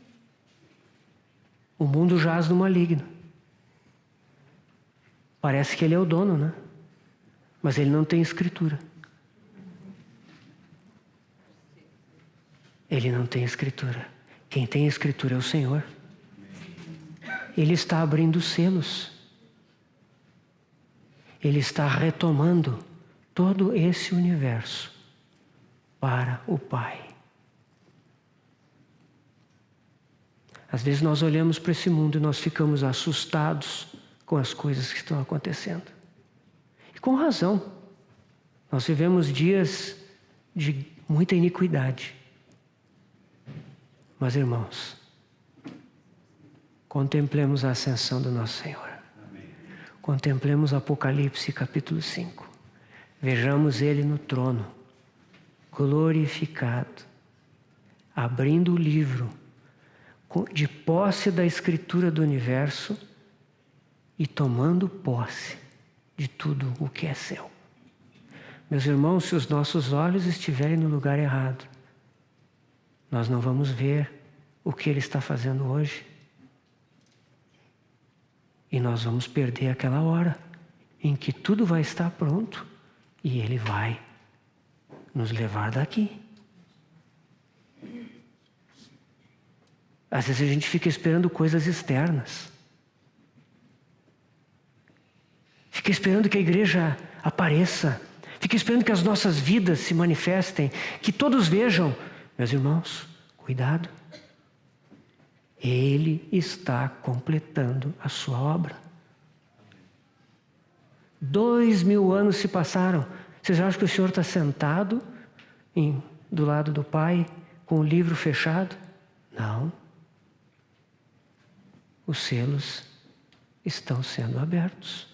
O mundo jaz no maligno. Parece que ele é o dono, né? Mas ele não tem escritura. Ele não tem escritura. Quem tem escritura é o Senhor. Ele está abrindo selos. Ele está retomando todo esse universo para o Pai. Às vezes nós olhamos para esse mundo e nós ficamos assustados com as coisas que estão acontecendo. E com razão. Nós vivemos dias de muita iniquidade. Mas, irmãos, contemplemos a ascensão do nosso Senhor. Amém. Contemplemos Apocalipse capítulo 5. Vejamos Ele no trono, glorificado, abrindo o livro, de posse da escritura do universo, e tomando posse de tudo o que é seu. Meus irmãos, se os nossos olhos estiverem no lugar errado, nós não vamos ver o que Ele está fazendo hoje. E nós vamos perder aquela hora em que tudo vai estar pronto e Ele vai nos levar daqui. Às vezes a gente fica esperando coisas externas. Fica esperando que a igreja apareça. Fica esperando que as nossas vidas se manifestem. Que todos vejam. Meus irmãos, cuidado. Ele está completando a sua obra. 2000 anos se passaram. Vocês acham que o Senhor está sentado do lado do Pai com o livro fechado? Não. Os selos estão sendo abertos.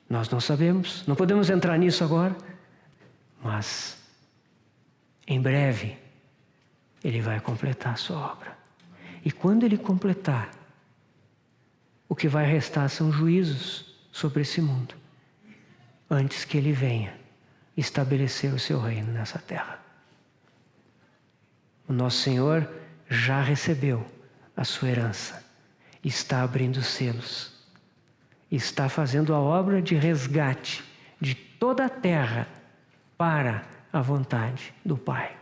Nós não sabemos, não podemos entrar nisso agora, mas em breve Ele vai completar a sua obra. E quando Ele completar, o que vai restar são juízos sobre esse mundo, antes que Ele venha estabelecer o seu reino nessa terra. O nosso Senhor já recebeu a sua herança. Está abrindo selos. Está fazendo a obra de resgate de toda a terra para a vontade do Pai.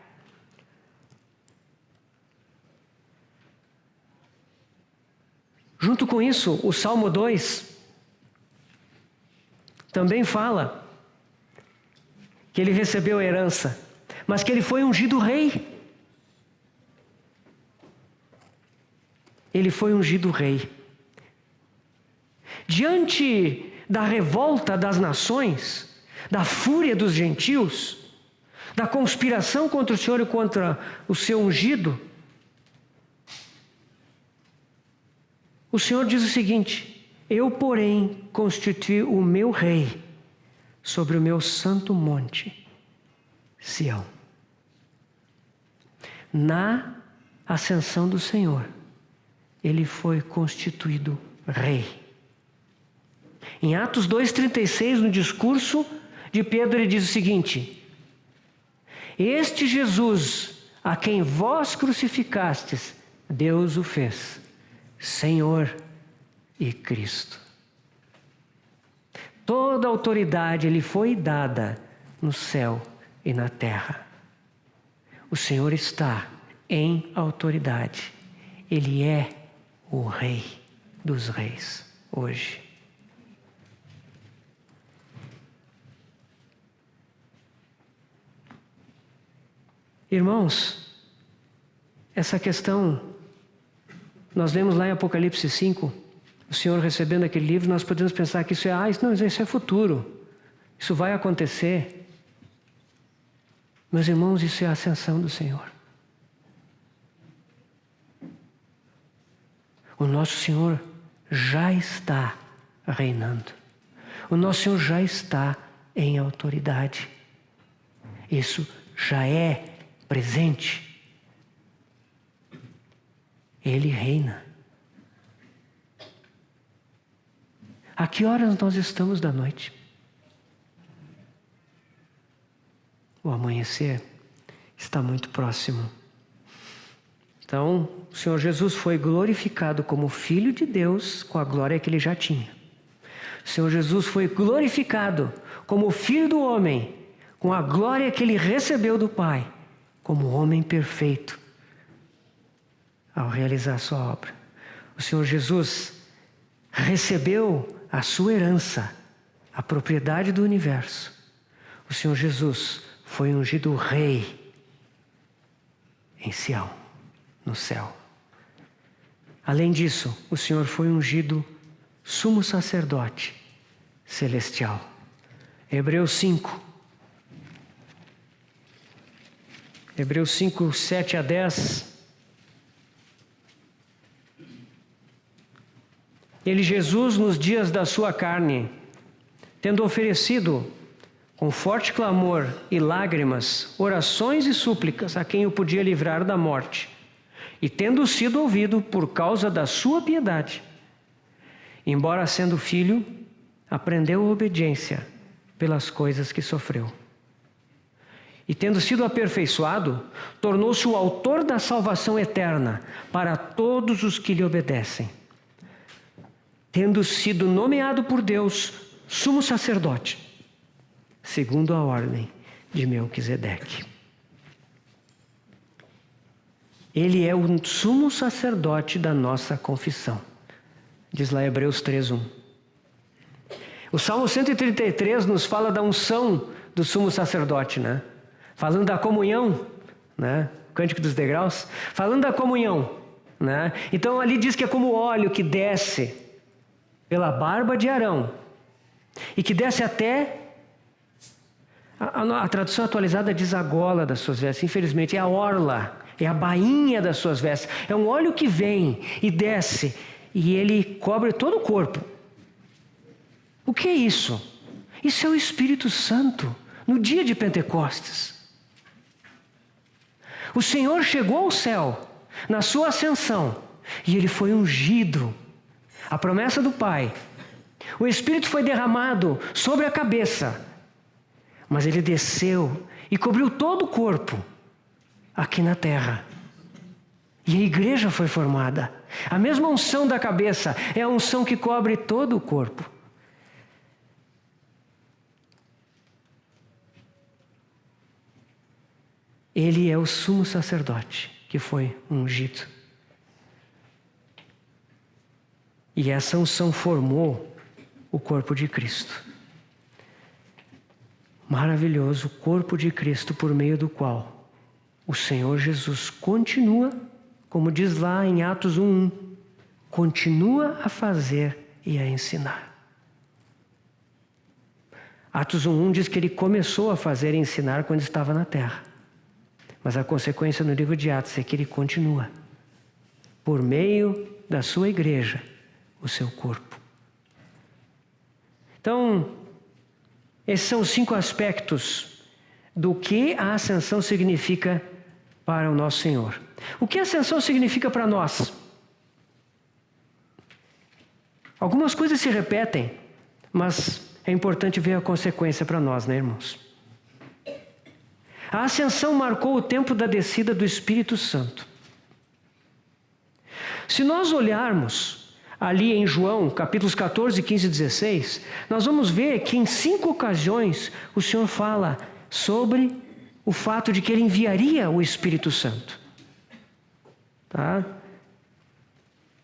Junto com isso, o Salmo 2 também fala que ele recebeu a herança, mas que ele foi ungido rei. Ele foi ungido rei. Diante da revolta das nações, da fúria dos gentios, da conspiração contra o Senhor e contra o seu ungido, o Senhor diz o seguinte: eu, porém, constituí o meu rei sobre o meu santo monte, Sião. Na ascensão do Senhor, ele foi constituído rei. Em Atos 2,36, no discurso de Pedro, ele diz o seguinte: este Jesus, a quem vós crucificastes, Deus o fez Senhor e Cristo. Toda autoridade lhe foi dada no céu e na terra. O Senhor está em autoridade. Ele é o Rei dos Reis hoje. Irmãos, essa questão, nós lemos lá em Apocalipse 5, o Senhor recebendo aquele livro, nós podemos pensar que isso é futuro, isso vai acontecer. Meus irmãos, isso é a ascensão do Senhor. O nosso Senhor já está reinando. O nosso Senhor já está em autoridade. Isso já é presente. Ele reina. A que horas nós estamos da noite? O amanhecer está muito próximo. Então, o Senhor Jesus foi glorificado como Filho de Deus com a glória que ele já tinha. O Senhor Jesus foi glorificado como Filho do homem com a glória que ele recebeu do Pai, como homem perfeito, ao realizar a sua obra. O Senhor Jesus recebeu a sua herança, a propriedade do universo. O Senhor Jesus foi ungido rei em Sião, no céu. Além disso, o Senhor foi ungido sumo sacerdote celestial. Hebreus 5, 7 a 10. Ele, Jesus, nos dias da sua carne, tendo oferecido com forte clamor e lágrimas, orações e súplicas a quem o podia livrar da morte, e tendo sido ouvido por causa da sua piedade, embora sendo filho, aprendeu a obediência pelas coisas que sofreu. E tendo sido aperfeiçoado, tornou-se o autor da salvação eterna para todos os que lhe obedecem. Tendo sido nomeado por Deus sumo sacerdote, segundo a ordem de Melquisedeque. Ele é o sumo sacerdote da nossa confissão, diz lá Hebreus 3:1. O Salmo 133 nos fala da unção do sumo sacerdote, né? Falando da comunhão, né? Cântico dos Degraus, falando da comunhão, né? Então ali diz que é como óleo que desce pela barba de Arão e que desce até a tradução atualizada diz a gola das suas vestes. Infelizmente é a orla, é a bainha das suas vestes. É um óleo que vem e desce e ele cobre todo o corpo. O que é isso? Isso é o Espírito Santo no dia de Pentecostes. O Senhor chegou ao céu na sua ascensão e ele foi ungido. A promessa do Pai. O Espírito foi derramado sobre a cabeça, mas ele desceu e cobriu todo o corpo aqui na terra. E a igreja foi formada. A mesma unção da cabeça é a unção que cobre todo o corpo. Ele é o sumo sacerdote que foi ungido. E essa unção formou o corpo de Cristo. Maravilhoso, o corpo de Cristo por meio do qual o Senhor Jesus continua, como diz lá em Atos 1:1, continua a fazer e a ensinar. Atos 1:1 diz que ele começou a fazer e ensinar quando estava na terra. Mas a consequência no livro de Atos é que ele continua, por meio da sua igreja, o seu corpo. Então, esses são os 5 aspectos do que a ascensão significa para o nosso Senhor. O que a ascensão significa para nós? Algumas coisas se repetem, mas é importante ver a consequência para nós, né, irmãos? A ascensão marcou o tempo da descida do Espírito Santo. Se nós olharmos ali em João, capítulos 14, 15 e 16, nós vamos ver que em 5 ocasiões o Senhor fala sobre o fato de que Ele enviaria o Espírito Santo. Tá?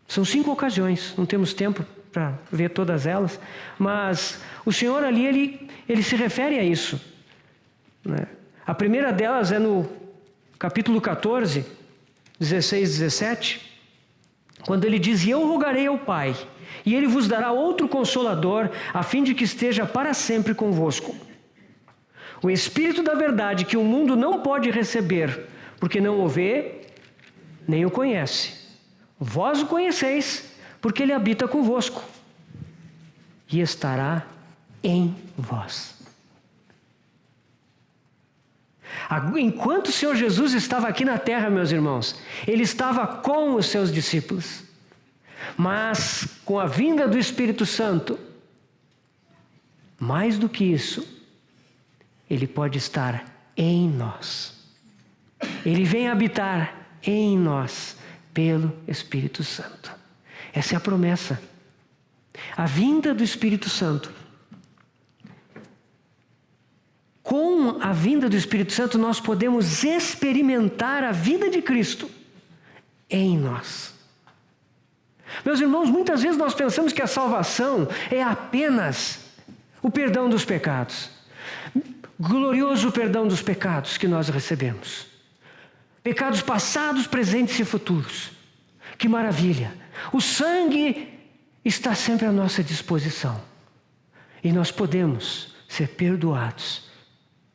São 5 ocasiões, não temos tempo para ver todas elas, mas o Senhor ali, ele se refere a isso, né? A primeira delas é no capítulo 14, 16 e 17, quando ele diz: "E eu rogarei ao Pai, e Ele vos dará outro Consolador, a fim de que esteja para sempre convosco. O Espírito da verdade, que o mundo não pode receber, porque não o vê, nem o conhece. Vós o conheceis, porque Ele habita convosco, e estará em vós." Enquanto o Senhor Jesus estava aqui na terra, meus irmãos, Ele estava com os seus discípulos. Mas com a vinda do Espírito Santo, mais do que isso, Ele pode estar em nós. Ele vem habitar em nós pelo Espírito Santo. Essa é a promessa. A vinda do Espírito Santo. Com a vinda do Espírito Santo, nós podemos experimentar a vida de Cristo em nós. Meus irmãos, muitas vezes nós pensamos que a salvação é apenas o perdão dos pecados. Glorioso perdão dos pecados que nós recebemos. Pecados passados, presentes e futuros. Que maravilha! O sangue está sempre à nossa disposição. E nós podemos ser perdoados,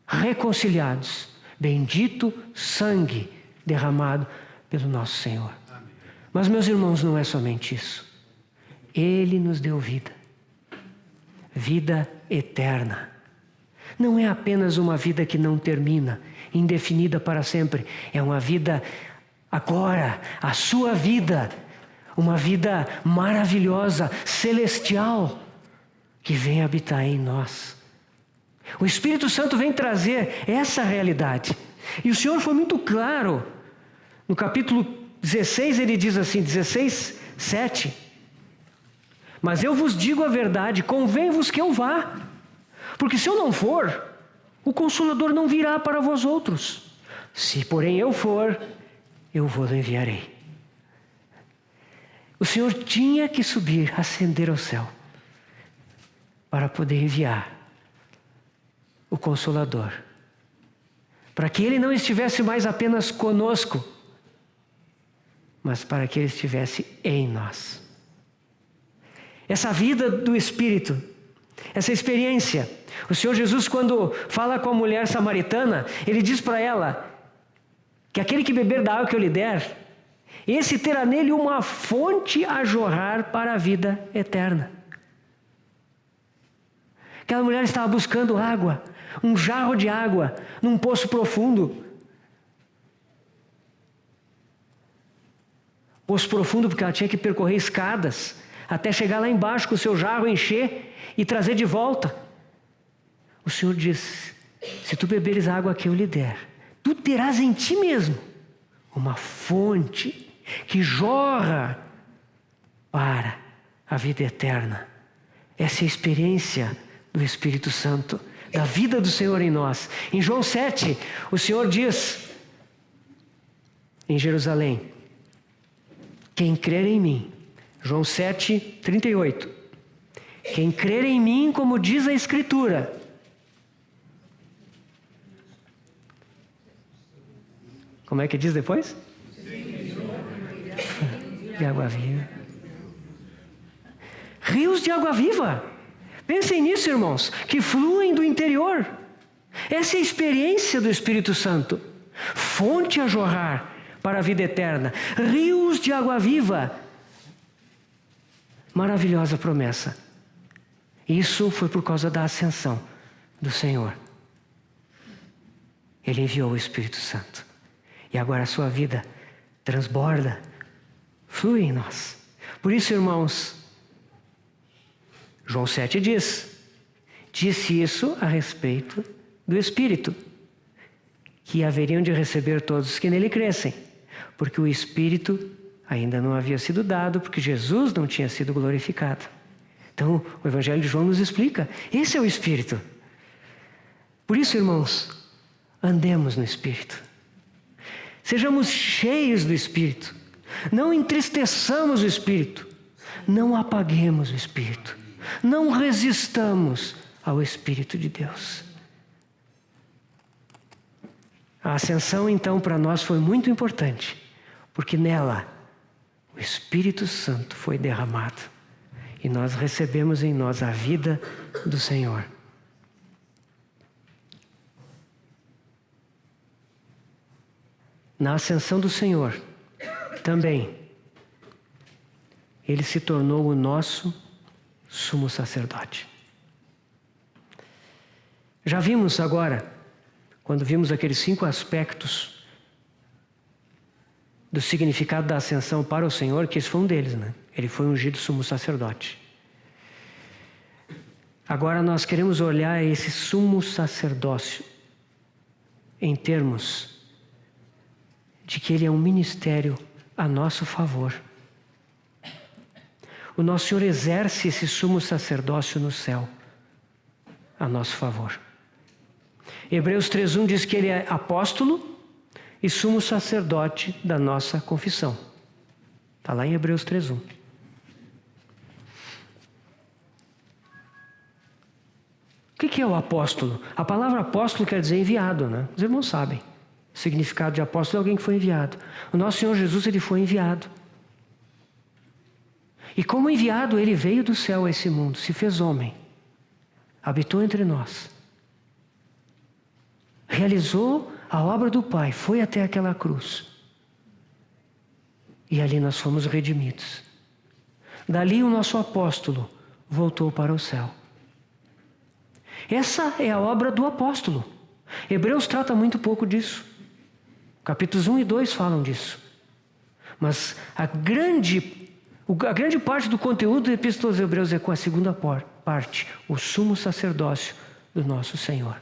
reconciliados. Bendito sangue derramado pelo nosso Senhor. Amém. Mas, meus irmãos, não é somente isso. Ele nos deu vida. Vida eterna. Não é apenas uma vida que não termina, indefinida para sempre. É uma vida agora, a sua vida. Uma vida maravilhosa, celestial, que vem habitar em nós. O Espírito Santo vem trazer essa realidade. E o Senhor foi muito claro. No capítulo 16 ele diz assim, 16, 7. "Mas eu vos digo a verdade, convém-vos que eu vá. Porque se eu não for, o Consolador não virá para vós outros. Se porém eu for, eu vos enviarei." O Senhor tinha que subir, ascender ao céu, para poder enviar o Consolador, para que Ele não estivesse mais apenas conosco, mas para que Ele estivesse em nós. Essa vida do Espírito, essa experiência, o Senhor Jesus, quando fala com a mulher samaritana, Ele diz para ela que aquele que beber da água que eu lhe der, esse terá nele uma fonte a jorrar para a vida eterna. Aquela mulher estava buscando água, um jarro de água, num poço profundo. Poço profundo porque ela tinha que percorrer escadas, até chegar lá embaixo com o seu jarro, encher e trazer de volta. O Senhor diz: se tu beberes a água que eu lhe der, tu terás em ti mesmo uma fonte que jorra para a vida eterna. Essa é a experiência do Espírito Santo, da vida do Senhor em nós. Em João 7, o Senhor diz, em Jerusalém, quem crer em mim, João 7, 38, quem crer em mim, como diz a Escritura, como é que diz depois? De água viva. Rios de água viva. Pensem nisso, irmãos, que fluem do interior. Essa é a experiência do Espírito Santo. Fonte a jorrar para a vida eterna. Rios de água viva. Maravilhosa promessa. Isso foi por causa da ascensão do Senhor. Ele enviou o Espírito Santo. E agora a sua vida transborda, flui em nós. Por isso, irmãos, João 7 disse isso a respeito do Espírito, que haveriam de receber todos os que nele crescem, porque o Espírito ainda não havia sido dado, porque Jesus não tinha sido glorificado. Então, o Evangelho de João nos explica, esse é o Espírito. Por isso, irmãos, andemos no Espírito. Sejamos cheios do Espírito. Não entristeçamos o Espírito. Não apaguemos o Espírito. Não resistamos ao Espírito de Deus. A ascensão, então, para nós foi muito importante, porque nela o Espírito Santo foi derramado e nós recebemos em nós a vida do Senhor. Na ascensão do Senhor, também, Ele se tornou o nosso sumo sacerdote. Já vimos agora, quando vimos aqueles 5 aspectos do significado da ascensão para o Senhor, que esse foi um deles, né? Ele foi ungido sumo sacerdote. Agora nós queremos olhar esse sumo sacerdócio em termos de que ele é um ministério a nosso favor. O nosso Senhor exerce esse sumo sacerdócio no céu a nosso favor. Hebreus 3:1 diz que ele é apóstolo e sumo sacerdote da nossa confissão. Está lá em Hebreus 3:1. O que é o apóstolo? A palavra apóstolo quer dizer enviado, né? Os irmãos sabem. O significado de apóstolo é alguém que foi enviado. O nosso Senhor Jesus, ele foi enviado. E como enviado, ele veio do céu a esse mundo, se fez homem, habitou entre nós, realizou a obra do Pai, foi até aquela cruz. E ali nós fomos redimidos. Dali o nosso apóstolo voltou para o céu. Essa é a obra do apóstolo. Hebreus trata muito pouco disso. Capítulos 1 e 2 falam disso. Mas a grande parte do conteúdo da Epístola aos Hebreus é com a segunda parte, o sumo sacerdócio do nosso Senhor.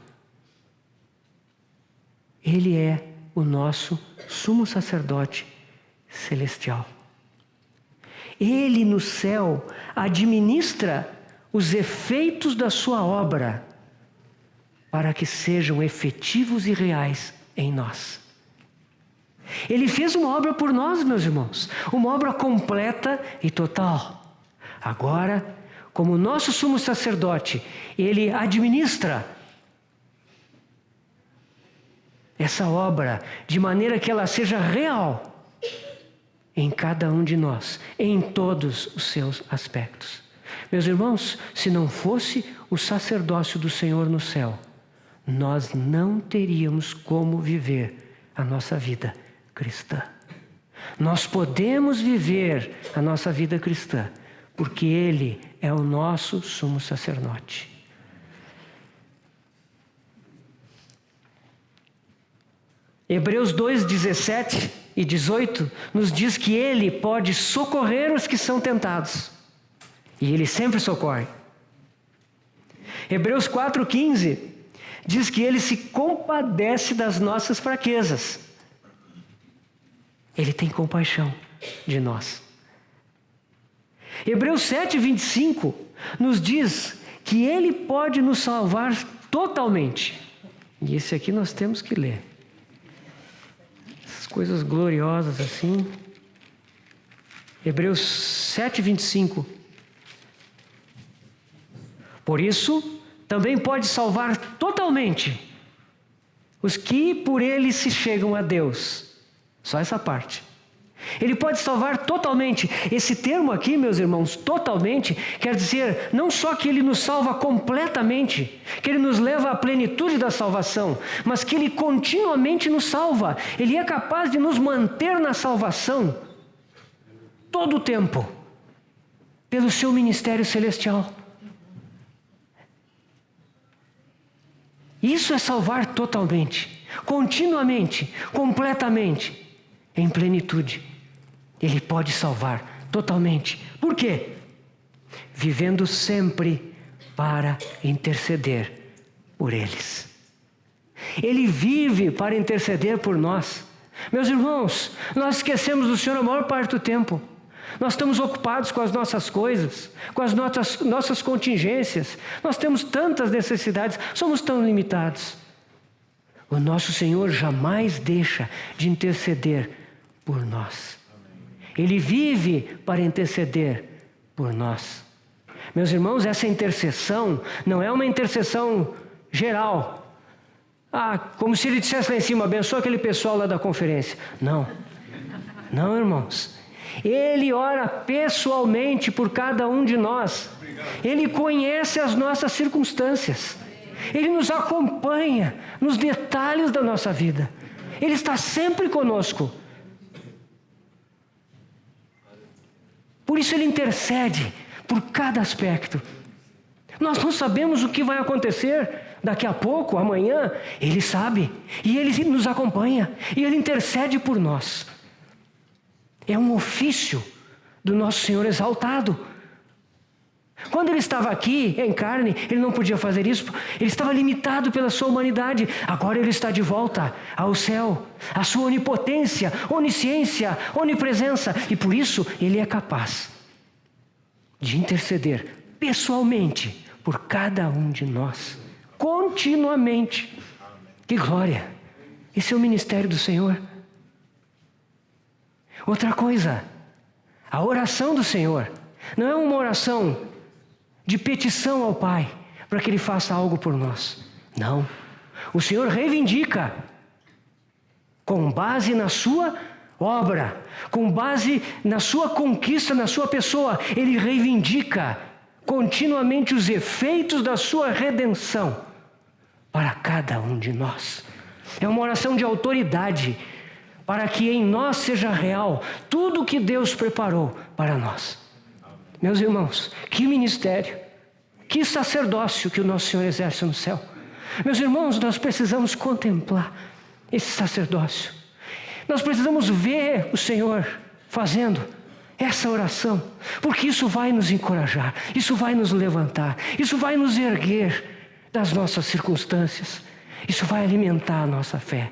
Ele é o nosso sumo sacerdote celestial. Ele no céu administra os efeitos da sua obra para que sejam efetivos e reais em nós. Ele fez uma obra por nós, meus irmãos, uma obra completa e total. Agora, como nosso sumo sacerdote, ele administra essa obra de maneira que ela seja real em cada um de nós, em todos os seus aspectos. Meus irmãos, se não fosse o sacerdócio do Senhor no céu, nós não teríamos como viver a nossa vida cristã. Nós podemos viver a nossa vida cristã porque Ele é o nosso sumo sacerdote. Hebreus 2:17 e 18 nos diz que Ele pode socorrer os que são tentados. E Ele sempre socorre. Hebreus 4:15 diz que Ele se compadece das nossas fraquezas. Ele tem compaixão de nós. Hebreus 7:25 nos diz que Ele pode nos salvar totalmente. E esse aqui nós temos que ler. Essas coisas gloriosas assim. Hebreus 7:25. Por isso, também pode salvar totalmente os que por Ele se chegam a Deus. Só essa parte. Ele pode salvar totalmente. Esse termo aqui, meus irmãos, totalmente, quer dizer não só que Ele nos salva completamente, que Ele nos leva à plenitude da salvação, mas que Ele continuamente nos salva. Ele é capaz de nos manter na salvação todo o tempo, pelo seu ministério celestial. Isso é salvar totalmente, continuamente, completamente, em plenitude. Ele pode salvar totalmente. Por quê? Vivendo sempre para interceder por eles. Ele vive para interceder por nós. Meus irmãos, nós esquecemos do Senhor a maior parte do tempo. Nós estamos ocupados com as nossas coisas, com as nossas contingências. Nós temos tantas necessidades, somos tão limitados. O nosso Senhor jamais deixa de interceder por nós. Ele vive para interceder por nós. Meus irmãos, essa intercessão não é uma intercessão geral. Como se ele dissesse lá em cima, abençoa aquele pessoal lá da conferência. Não, irmãos. Ele ora pessoalmente por cada um de nós. Ele conhece as nossas circunstâncias. Ele nos acompanha nos detalhes da nossa vida. Ele está sempre conosco. Por isso Ele intercede por cada aspecto. Nós não sabemos o que vai acontecer daqui a pouco, amanhã. Ele sabe. E Ele nos acompanha. E Ele intercede por nós. É um ofício do nosso Senhor exaltado. Quando Ele estava aqui, em carne, Ele não podia fazer isso. Ele estava limitado pela sua humanidade. Agora Ele está de volta ao céu. A sua onipotência, onisciência, onipresença. E por isso Ele é capaz de interceder pessoalmente por cada um de nós. Continuamente. Que glória! Esse é o ministério do Senhor. Outra coisa, a oração do Senhor não é uma oração de petição ao Pai para que Ele faça algo por nós. Não. O Senhor reivindica com base na sua obra, com base na sua conquista, na sua pessoa. Ele reivindica continuamente os efeitos da sua redenção para cada um de nós. É uma oração de autoridade para que em nós seja real tudo o que Deus preparou para nós. Meus irmãos, que ministério, que sacerdócio que o nosso Senhor exerce no céu. Meus irmãos, nós precisamos contemplar esse sacerdócio. Nós precisamos ver o Senhor fazendo essa oração, porque isso vai nos encorajar, isso vai nos levantar, isso vai nos erguer das nossas circunstâncias, isso vai alimentar a nossa fé.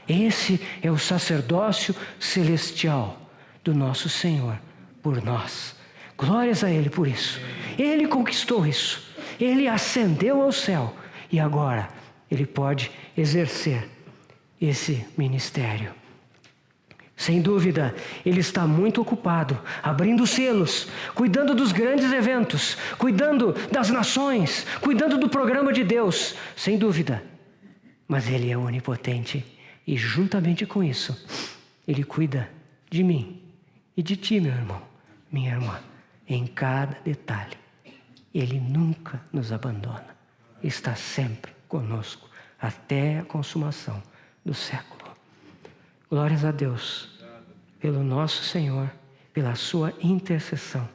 Esse é o sacerdócio celestial do nosso Senhor por nós. Glórias a Ele por isso. Ele conquistou isso. Ele ascendeu ao céu e agora Ele pode exercer esse ministério. Sem dúvida, Ele está muito ocupado, abrindo selos, cuidando dos grandes eventos, cuidando das nações, cuidando do programa de Deus, sem dúvida. Mas Ele é onipotente e juntamente com isso, Ele cuida de mim e de ti, meu irmão, minha irmã, em cada detalhe. Ele nunca nos abandona, está sempre conosco até a consumação do século. Glórias a Deus pelo nosso Senhor, pela sua intercessão.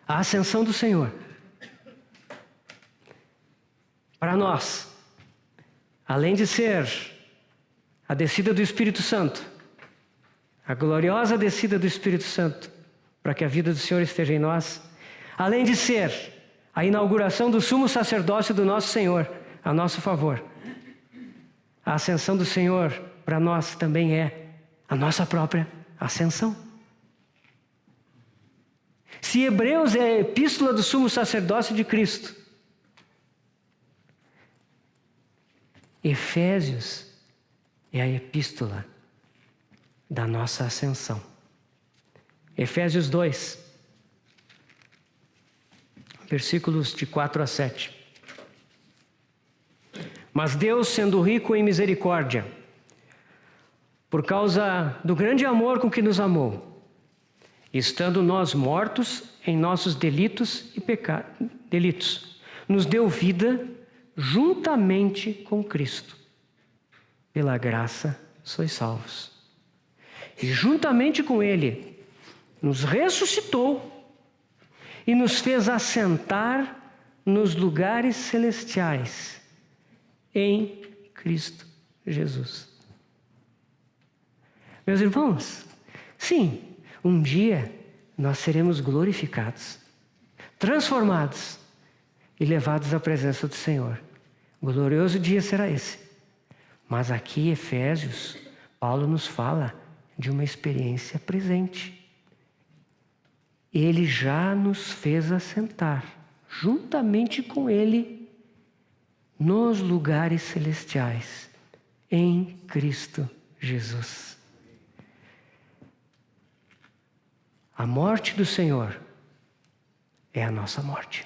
A ascensão do Senhor para nós, além de ser a descida do Espírito Santo, a gloriosa descida do Espírito Santo, para que a vida do Senhor esteja em nós, além de ser a inauguração do sumo sacerdócio do nosso Senhor a nosso favor, a ascensão do Senhor para nós também é A nossa própria ascensão. Se Hebreus é a epístola do sumo sacerdócio de Cristo, Efésios é a epístola da nossa ascensão. Efésios 2, versículos de 4 a 7. Mas Deus, sendo rico em misericórdia, por causa do grande amor com que nos amou, estando nós mortos em nossos delitos, nos deu vida juntamente com Cristo. Pela graça sois salvos. E juntamente com Ele nos ressuscitou e nos fez assentar nos lugares celestiais em Cristo Jesus. Meus irmãos, sim, um dia nós seremos glorificados, transformados e levados à presença do Senhor. Glorioso dia será esse. Mas aqui, Efésios, Paulo nos fala de uma experiência presente. Ele já nos fez assentar, juntamente com Ele, nos lugares celestiais, em Cristo Jesus. A morte do Senhor é a nossa morte.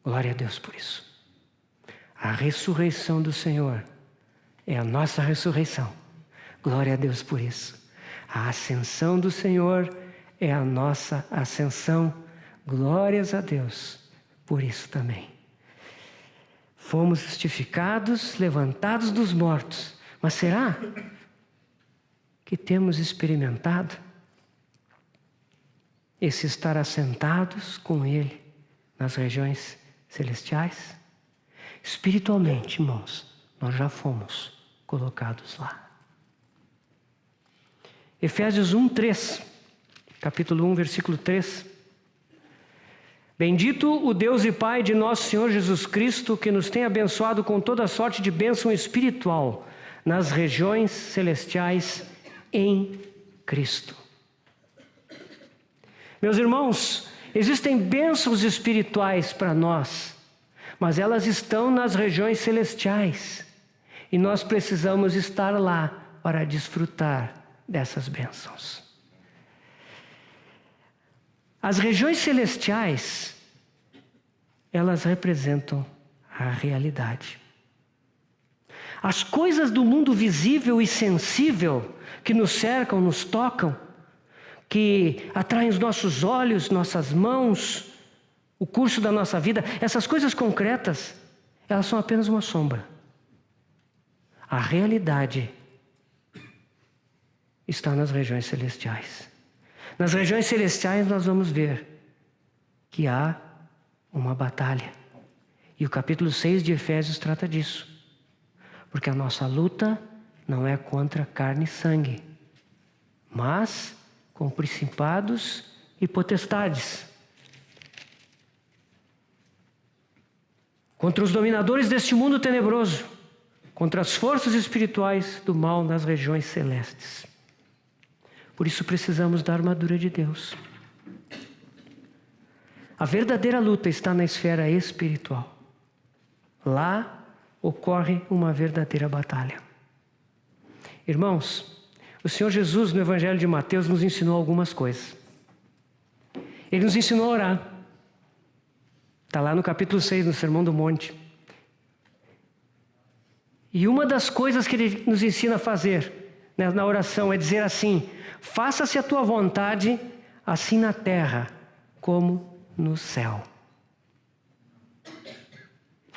Glória a Deus por isso. A ressurreição do Senhor é a nossa ressurreição. Glória a Deus por isso. A ascensão do Senhor é a nossa ascensão. Glórias a Deus por isso também. Fomos justificados, levantados dos mortos. Mas será que temos experimentado esse estar assentados com Ele nas regiões celestiais? Espiritualmente, irmãos, nós já fomos colocados lá. Efésios 1:3, capítulo 1, versículo 3. Bendito o Deus e Pai de nosso Senhor Jesus Cristo, que nos tem abençoado com toda sorte de bênção espiritual nas regiões celestiais em Cristo. Meus irmãos, existem bênçãos espirituais para nós, mas elas estão nas regiões celestiais e nós precisamos estar lá para desfrutar dessas bênçãos. As regiões celestiais, elas representam a realidade. As coisas do mundo visível e sensível que nos cercam, nos tocam, que atraem os nossos olhos, nossas mãos, o curso da nossa vida, essas coisas concretas, elas são apenas uma sombra. A realidade está nas regiões celestiais. Nas regiões celestiais nós vamos ver que há uma batalha. E o capítulo 6 de Efésios trata disso. Porque a nossa luta não é contra carne e sangue, mas com principados e potestades, contra os dominadores deste mundo tenebroso, contra as forças espirituais do mal nas regiões celestes. Por isso precisamos da armadura de Deus. A verdadeira luta está na esfera espiritual. Lá ocorre uma verdadeira batalha. Irmãos, o Senhor Jesus, no Evangelho de Mateus, nos ensinou algumas coisas. Ele nos ensinou a orar. Está lá no capítulo 6, no Sermão do Monte. E uma das coisas que ele nos ensina a fazer, né, na oração é dizer assim: faça-se a tua vontade, assim na terra como no céu.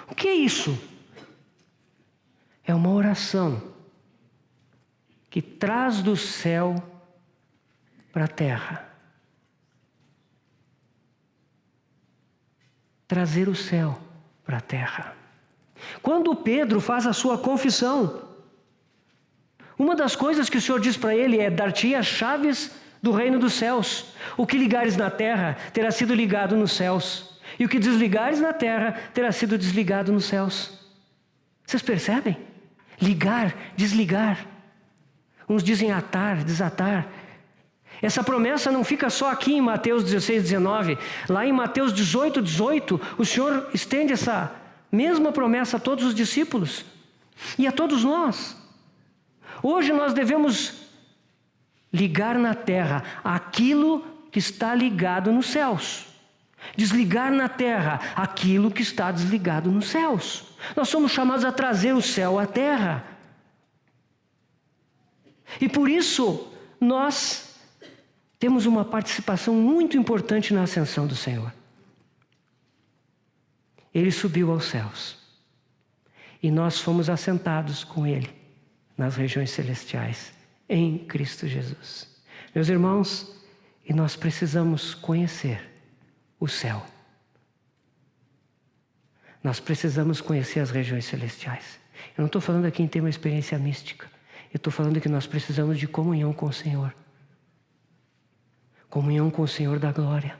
O que é isso? É uma oração que traz do céu para a terra. Trazer o céu para a terra. Quando Pedro faz a sua confissão, uma das coisas que o Senhor diz para ele é: dar-te as chaves do reino dos céus. O que ligares na terra terá sido ligado nos céus, e o que desligares na terra terá sido desligado nos céus. Vocês percebem? Ligar, desligar. Uns dizem atar, desatar. Essa promessa não fica só aqui em Mateus 16, 19. Lá em Mateus 18, 18, o Senhor estende essa mesma promessa a todos os discípulos e a todos nós. Hoje nós devemos ligar na terra aquilo que está ligado nos céus. Desligar na terra aquilo que está desligado nos céus. Nós somos chamados a trazer o céu à terra. E por isso, nós temos uma participação muito importante na ascensão do Senhor. Ele subiu aos céus. E nós fomos assentados com Ele nas regiões celestiais, em Cristo Jesus. Meus irmãos, e nós precisamos conhecer o céu. Nós precisamos conhecer as regiões celestiais. Eu não estou falando aqui em ter uma experiência mística. Eu estou falando que nós precisamos de comunhão com o Senhor. Comunhão com o Senhor da glória.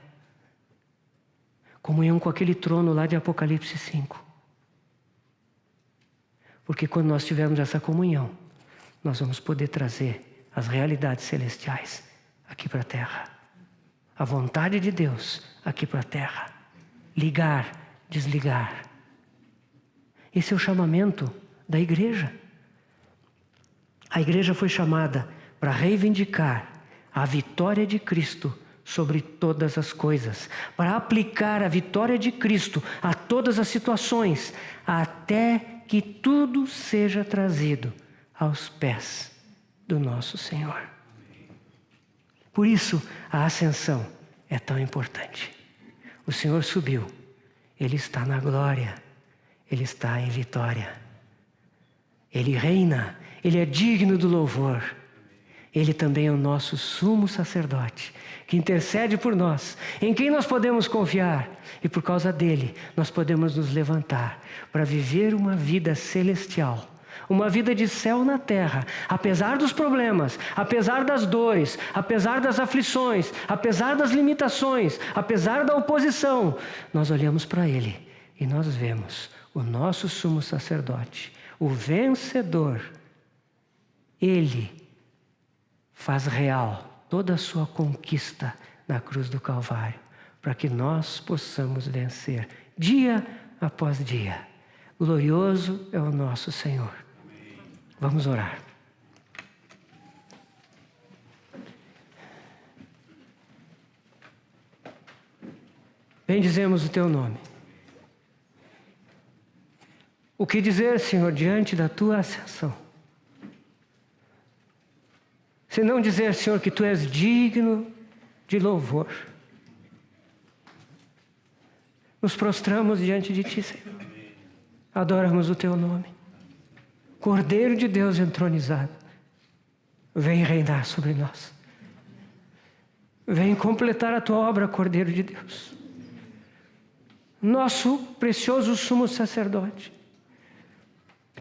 Comunhão com aquele trono lá de Apocalipse 5. Porque quando nós tivermos essa comunhão, nós vamos poder trazer as realidades celestiais aqui para a terra. A vontade de Deus aqui para a terra. Ligar, desligar. Esse é o chamamento da igreja. A igreja foi chamada para reivindicar a vitória de Cristo sobre todas as coisas, para aplicar a vitória de Cristo a todas as situações, até que tudo seja trazido aos pés do nosso Senhor. Por isso, a ascensão é tão importante. O Senhor subiu, Ele está na glória, Ele está em vitória. Ele reina, Ele é digno do louvor. Ele também é o nosso sumo sacerdote, que intercede por nós, em quem nós podemos confiar. E por causa dele, nós podemos nos levantar para viver uma vida celestial. Uma vida de céu na terra, apesar dos problemas, apesar das dores, apesar das aflições, apesar das limitações, apesar da oposição, nós olhamos para Ele e nós vemos o nosso sumo sacerdote, o vencedor. Ele faz real toda a sua conquista na cruz do Calvário, para que nós possamos vencer dia após dia. Glorioso é o nosso Senhor. Vamos orar. Bendizemos o teu nome. O que dizer, Senhor, diante da tua ascensão? Se não dizer, Senhor, que tu és digno de louvor. Nos prostramos diante de ti, Senhor. Adoramos o teu nome. Cordeiro de Deus entronizado, vem reinar sobre nós. Vem completar a tua obra, Cordeiro de Deus. Nosso precioso sumo sacerdote,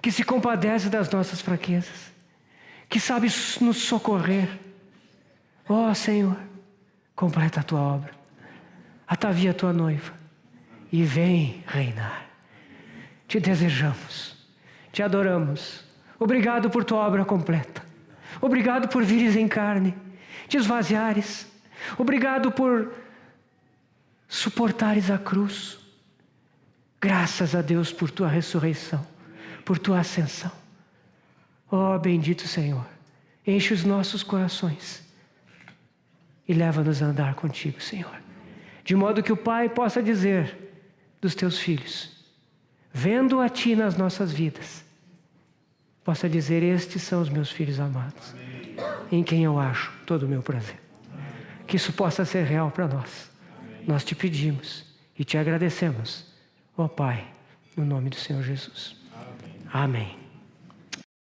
que se compadece das nossas fraquezas, que sabe nos socorrer. Ó Senhor, completa a tua obra, atavia a tua noiva e vem reinar. Te desejamos. Te adoramos. Obrigado por tua obra completa. Obrigado por vires em carne, te esvaziares. Obrigado por suportares a cruz. Graças a Deus por tua ressurreição, por tua ascensão. Oh, bendito Senhor, enche os nossos corações e leva-nos a andar contigo, Senhor. De modo que o Pai possa dizer dos teus filhos, vendo a ti nas nossas vidas, possa dizer: estes são os meus filhos amados, em quem eu acho todo o meu prazer. Que isso possa ser real para nós. Nós te pedimos e te agradecemos, ó Pai, no nome do Senhor Jesus. Amém.